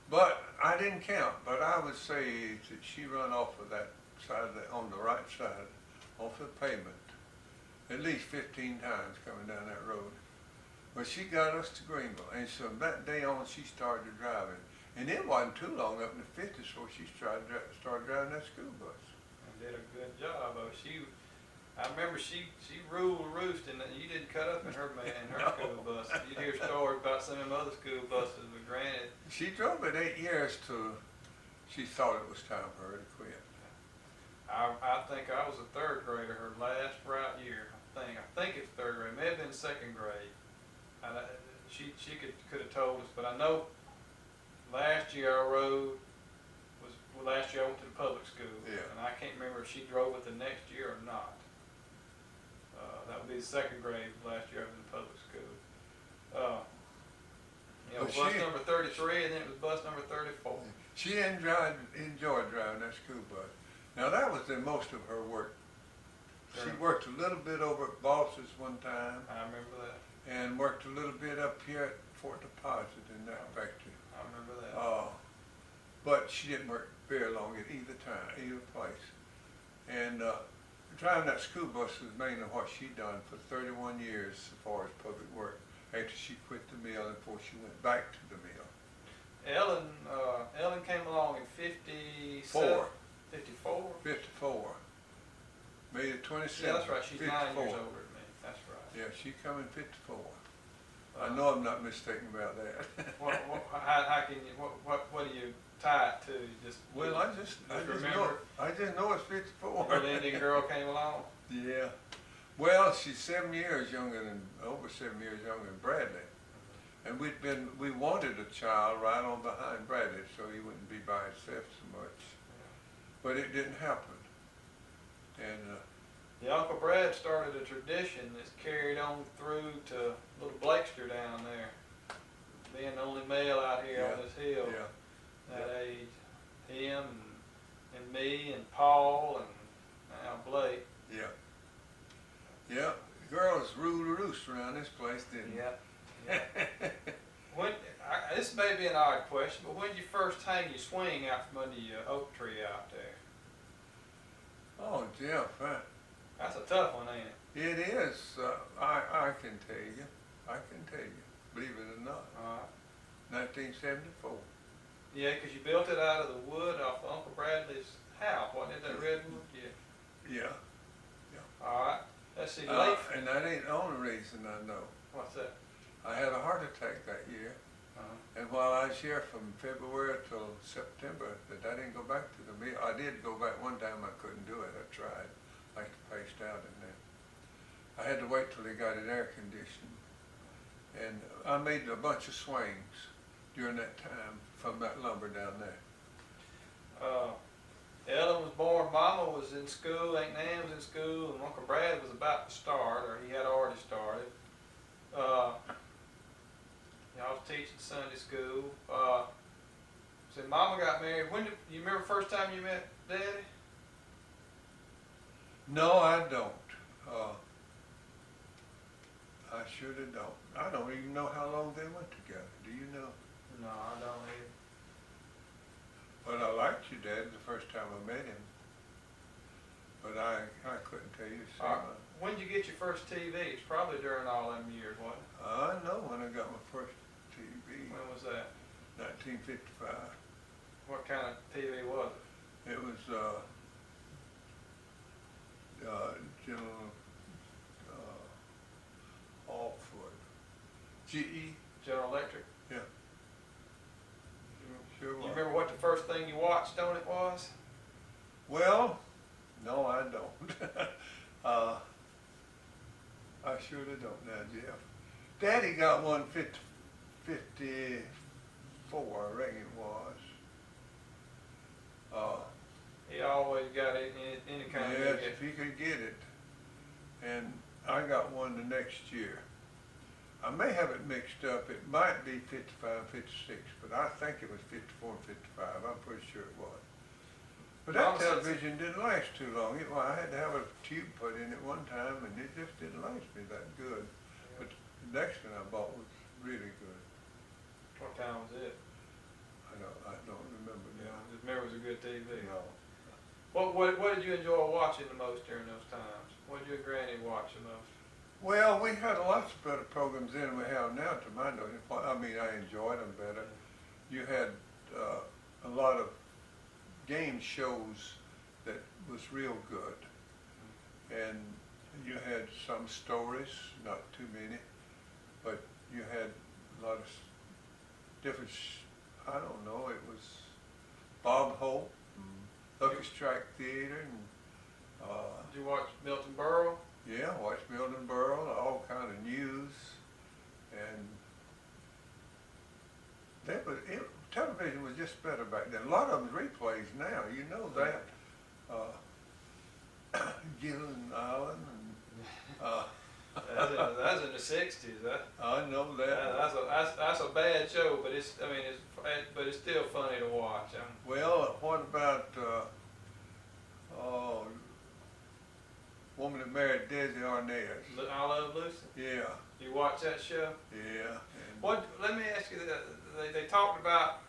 But I didn't count, but I would say that she run off of that side, on the right side, off the pavement, at least 15 times coming down that road. But she got us to Greenville, and so from that day on she started driving. And it wasn't too long up in the 50s before she started driving that school bus. And did a good job. I remember she ruled the roost, and you didn't cut up in her No. school bus. You'd hear stories about some of them other school buses, but granted. She drove it 8 years till she thought it was time for her to quit. I think I was a third grader her last right year. I think it's third grade. It may have been second grade. She could have told us, but I know last year I rode last year I went to the public school, Yeah. and I can't remember if she drove it the next year or not. That would be the second grade last year I was in public school. Bus number 33, and then it was bus number 34. She enjoyed driving that school bus. Now that was the most of her work. She worked a little bit over at Boss's one time, I remember that. and worked a little bit up here at Fort Deposit in that factory. I remember that. But she didn't work very long at either place. And driving that school bus was mainly what she done for 31 years as far as public work, after she quit the mill and before she went back to the mill. Ellen came along in 54. 54. Made it 27. Yeah, that's right. She's 54. 9 years older than me. That's right. Yeah, she come in 54. I know I'm not mistaken about that. How can you? What do you tie it to? You just Well, I just know it's 54. When the Indian girl came along. Yeah. Well, she's 7 years younger than, over 7 years younger than Bradley. And we wanted a child right on behind Bradley so he wouldn't be by himself so much. But it didn't happen. And Yeah, Uncle Brad started a tradition that's carried on through to little Blakester down there. Being the only male out here on this hill. yeah. That age. Him and me and Paul and now Blake. Yeah. Yeah. Girls rule the roost around this place, didn't Yeah. This may be an odd question, but when did you first hang your swing out from under your oak tree out there? Oh, Jeff, That's a tough one, ain't it? it is. I can tell you. I can tell you. Believe it or not. 1974. Yeah, because you built it out of the wood off of Uncle Bradley's house, wasn't it, that redwood? Yeah. Yeah. All right. Let's see. And that ain't the only reason I know. What's that? I had a heart attack that year. And while I was here from February till September, I didn't go back to the mill. I did go back one time, I couldn't do it. I tried, like the paced out in there. I had to wait till they got it air conditioned. And I made a bunch of swings during that time from that lumber down there. Ellen was born, Mama was in school, Aunt Nan was in school, and Uncle Brad was about to start, or he had already started. I was teaching Sunday school. So Mama got married. When you remember the first time you met Daddy? No, I don't. I surely don't. I don't even know how long they went together. Do you know? No, I don't either. But I liked your dad the first time I met him. But I couldn't tell you. When did you get your first TV? It's probably during all them years, wasn't it? I know when I got my first TV. When was that? 1955. What kind of TV was it? It was General GE. General Electric. Yeah. Sure You was. remember what the first thing you watched on it was? Well, no, I don't. uh, I surely don't now, Jeff. Daddy got one 54, I reckon it was. He always got it in any kind Yes, of. if he could get it. And I got one the next year. I may have it mixed up. It might be 55, 56, but I think it was 54 and 55. I'm pretty sure it was. But that Mom said- television didn't last too long. I had to have a tube put in it one time, and it just didn't last me that good. But the next one I bought was really good. What time was it? I don't remember Yeah, now. just remember it was a good TV. No. What did you enjoy watching the most during those times? What did your granny watch the most? Well, we had lots of better programs than we have now, to my knowledge. I mean, I enjoyed them better. You had a lot of game shows that was real good. And you had some stories, not too many, but you had a lot of different, I don't know, it was Bob Hope, Lucas Track Theater, and Did you watch Milton Berle? yeah, watch Milton Berle, all kind of news, and television was just better back then. A lot of them replays now, you know that. Gillen Island, and That's in the '60s. I know that. That's a bad show, but it's still funny to watch. Well, what about woman that married Desi Arnaz? I Love Lucy. Yeah, You watch that show? yeah. And What? Let me ask you. They talked about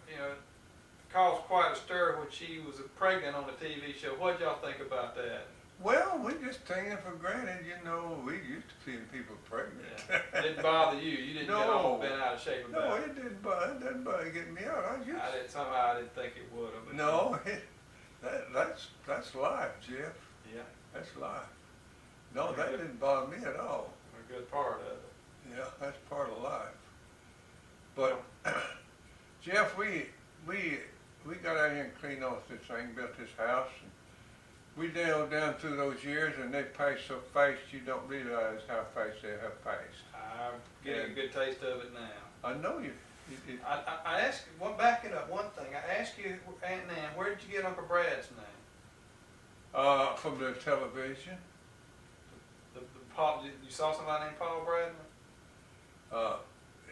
caused quite a stir when she was pregnant on the TV show. What did y'all think about that? well, we just take it for granted, you know. We used to seeing people pregnant. It didn't bother you. You didn't get all No. bent out of shape No, about it. it didn't bother get me out. I just Somehow I didn't think it would have. no. That's life, Jeff. Yeah, That's life. No, that didn't bother me at all. a good part of it. Yeah, that's part of life. But Jeff, we got out here and cleaned off this thing, built this house, and we nailed down through those years, and they passed so fast you don't realize how fast they have passed. I'm getting a good taste of it now. I know you. I asked, backing up one thing, I asked you, Aunt Nan, where did you get Uncle Brad's name? From the television. You saw somebody named Paul Bradley?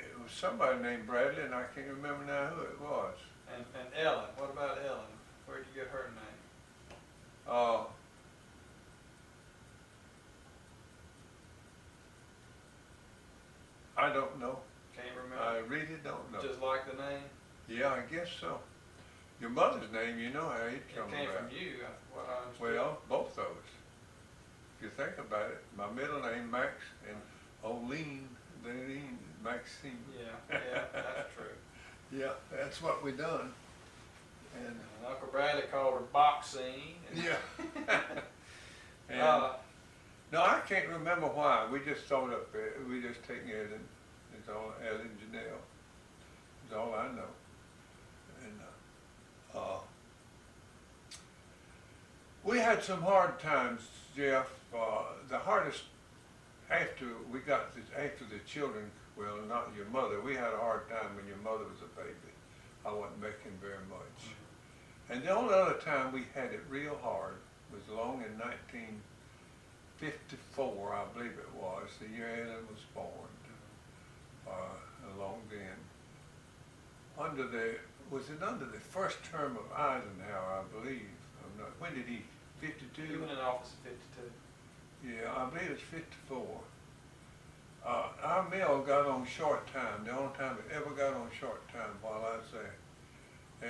It was somebody named Bradley, and I can't remember now who it was. And Ellen, what about Ellen? Where did you get her name? I don't know. Can't I remember. really don't know. Just like the name? Yeah, I guess so. Your mother's name, you know how it It come came about. from you, what I understood. Well, both those. If you think about it, my middle name Max and Olene, Maxine. Yeah, that's true. Yeah, that's what we done. And And Uncle Bradley called her Boxine. yeah. And Uh, no, I can't remember why. We just thought up there. We just taken it and it's all Ellen Janelle. That's all I know. And we had some hard times, Jeff. The hardest after the children, well, not your mother. We had a hard time when your mother was a baby. I wasn't making very much. And the only other time we had it real hard was along in 1954, I believe it was, the year Ellen was born. Along then, was it under the first term of Eisenhower, I believe. When did he? 52. he went in office in '52. Yeah, I believe it's 54. Our mill got on short time, the only time it ever got on short time while I was there.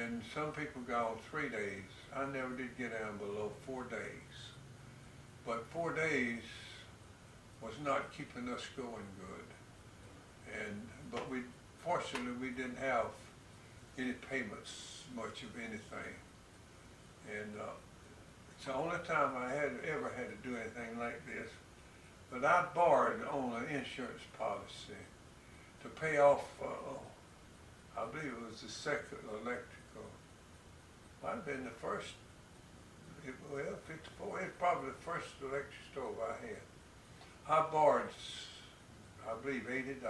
And some people got on 3 days. I never did get down below 4 days. But 4 days was not keeping us going good. But fortunately we didn't have any payments, much of anything. And it's the only time I ever had to do anything like this. But I borrowed on an insurance policy to pay off, I believe it was the second electrical, might have been the first, well, 54, it's probably the first electric stove I had. I borrowed, I believe, $80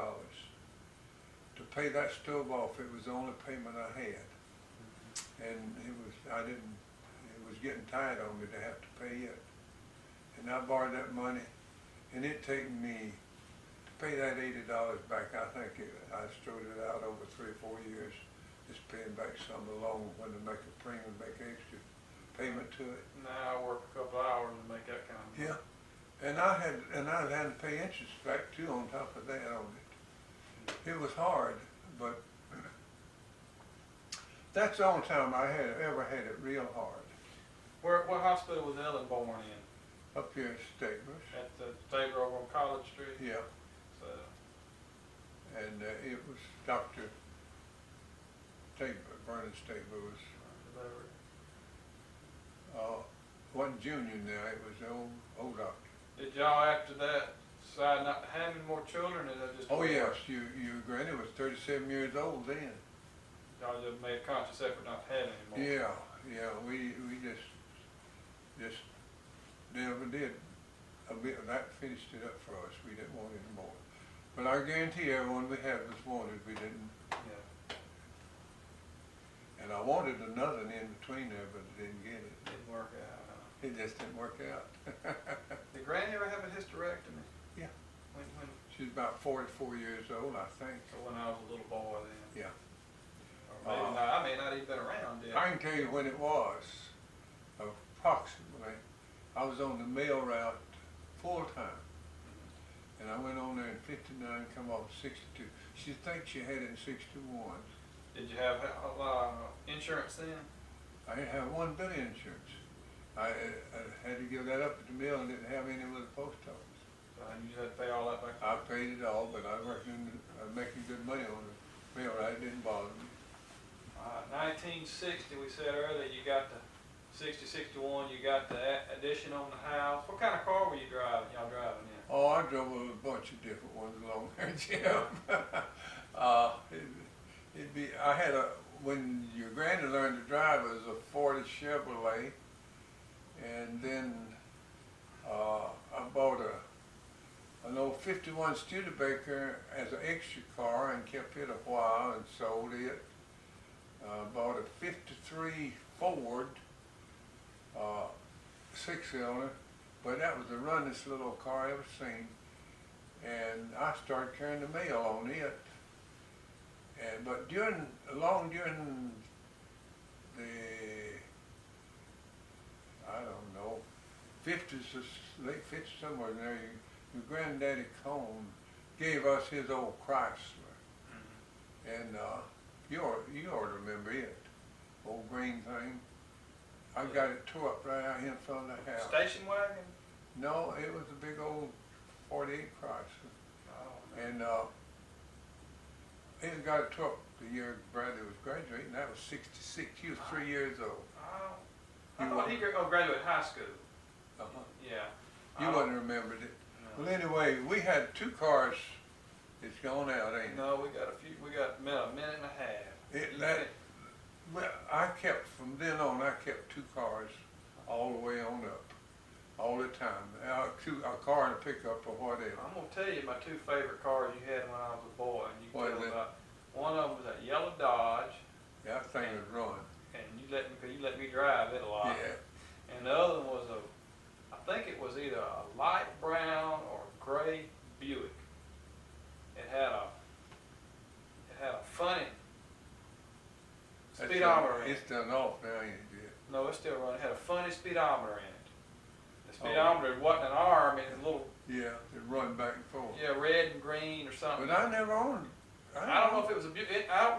to pay that stove off. It was the only payment I had. And it was getting tired on me to have to pay it. And I borrowed that money, and it taken me to pay that $80 back. I think I strode it out over 3 or 4 years, just paying back some along when to make a premium, make extra payment to it. Now I work a couple of hours to make that kind of money. Yeah, and I had to pay interest back too on top of that on it. It was hard, but that's the only time I ever had it real hard. What hospital was Ellen born in? Up here at Stabler's. At the Stabler over on College Street? Yeah, So, and it was Dr. Stabler, Vernon Stabler was, wasn't junior now, it was the old doctor. did y'all after that decide not to have any more children, or that just? Oh yes, your granny was 37 years old then. Y'all just made a conscious effort not to have any more? Yeah, we just never did. That finished it up for us. We didn't want any more. But I guarantee everyone we had was wanted. We didn't. Yeah. And I wanted another in between there, but I didn't get it. Didn't work out, huh? It just didn't work out. Did Granny ever have a hysterectomy? Yeah. When, She's about 44 years old, I think. so when I was a little boy then? Yeah. Or maybe not, I may not even been around yet. I can tell you when it was, approximately. I was on the mail route full time. And I went on there in 59, come off 62. She thinks she had it in 61. Did you have insurance then? I didn't have one bit of insurance. I had to give that up at the mill and didn't have any with the post office. You just had to pay all that back? I paid it all, but I was making good money on the mail route. It didn't bother me. 1960, we said earlier, you got the 60, 61, you got the addition on the house. What kind of car were you driving, y'all driving in? Oh, I drove a bunch of different ones along there, Jim. When your granny learned to drive, it was a 40 Chevrolet, and then I bought an old 51 Studebaker as an extra car and kept it a while and sold it. Bought a 53 Ford, 6-cylinder, but that was the runnest little car I ever seen. And I started carrying the mail on it. But during the, I don't know, 50s, late 50s, somewhere in there, your granddaddy Cone gave us his old Chrysler. And you ought to remember it, old green thing. I got it tore up right out here in front of the house. Station wagon? No, it was a big old 48 Chrysler. Oh, And he got it tore up the year Bradley was graduating. That was 66. He was 3 years old. I thought he graduated high school. Uh-huh. Yeah. You wouldn't have remembered it. No. Well, anyway, we had 2 cars. It's gone out, ain't it? No, we got a few. We got a minute and a half. Well, I kept, from then on, I kept 2 cars all the way on up, all the time. A car and a pickup or whatever. I'm gonna tell you my 2 favorite cars you had when I was a boy, and you What can is tell it? about. One of them was that yellow Dodge, That thing was run. and you let me drive it a lot. Yeah. And the other one was I think it was either a light brown or gray Buick. It had a funny speedometer in it. It's done off now, ain't it? No, it's still running. It had a funny speedometer in it. The speedometer wasn't an arm, it was a little, Yeah, it run back and forth. yeah, red and green or something. But I never owned it. I don't know if it was a Buick. I don't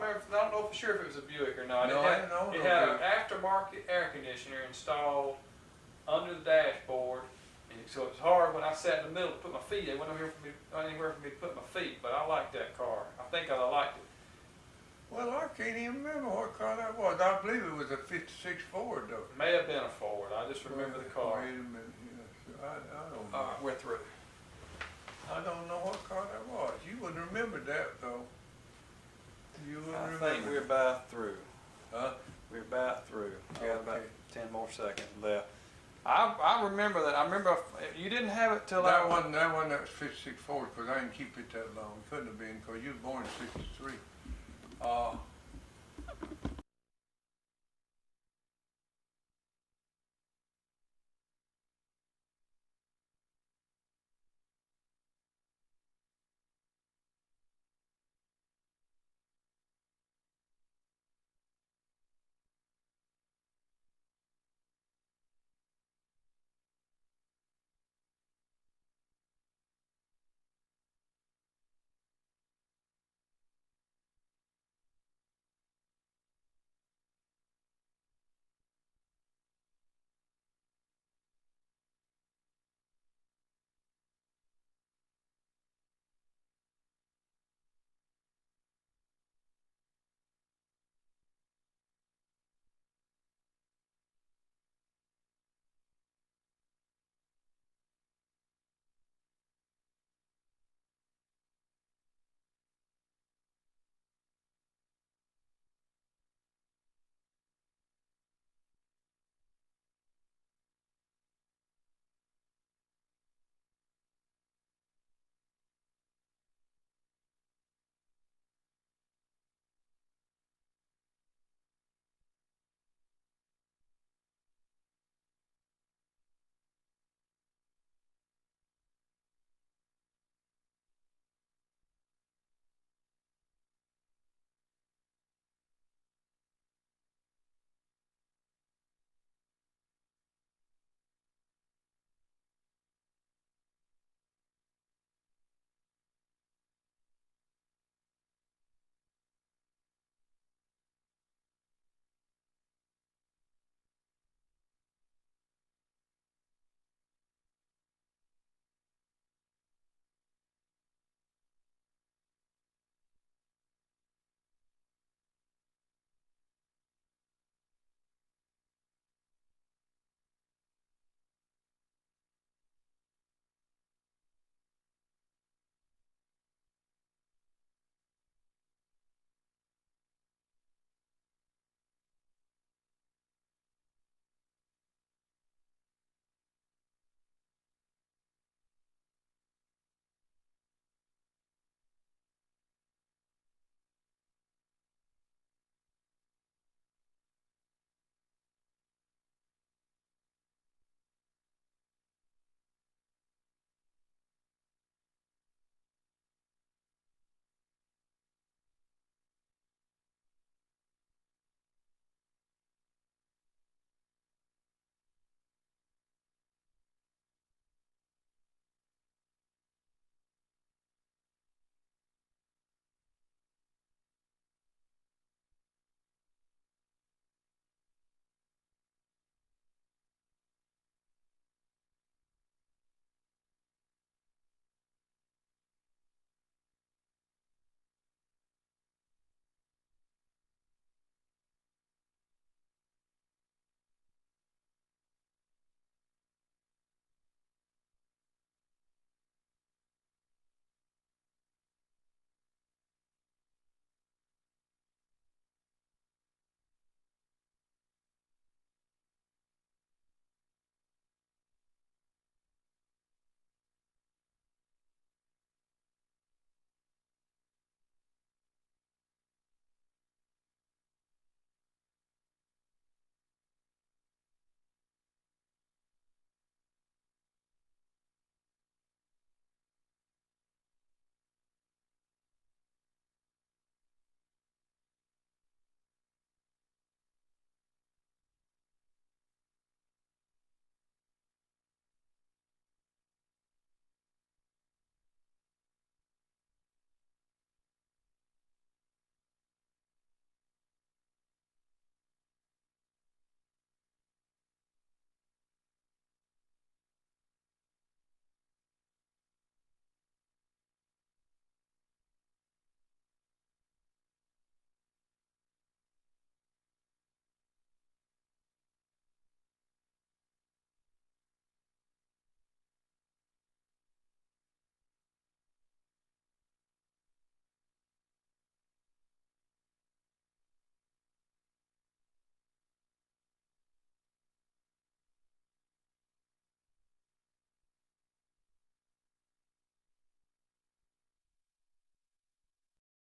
know for sure if it was a Buick or not. No, I didn't own It no had an Buick. aftermarket air conditioner installed under the dashboard, and so it was hard when I sat in the middle to put my feet. There wasn't anywhere for me to put my feet, but I liked that car. I think I liked it. Well, I can't even remember what car that was. I believe it was a 56 Ford, though. It may have been a Ford. I just remember the car. Wait a minute. Yes. I don't know. All right, we're through. I don't know what car that was. You wouldn't remember that, though. more seconds left. I remember that. I remember you didn't have it till That one that was 5640, because I didn't keep it that long. Couldn't have been, because you was born in 63.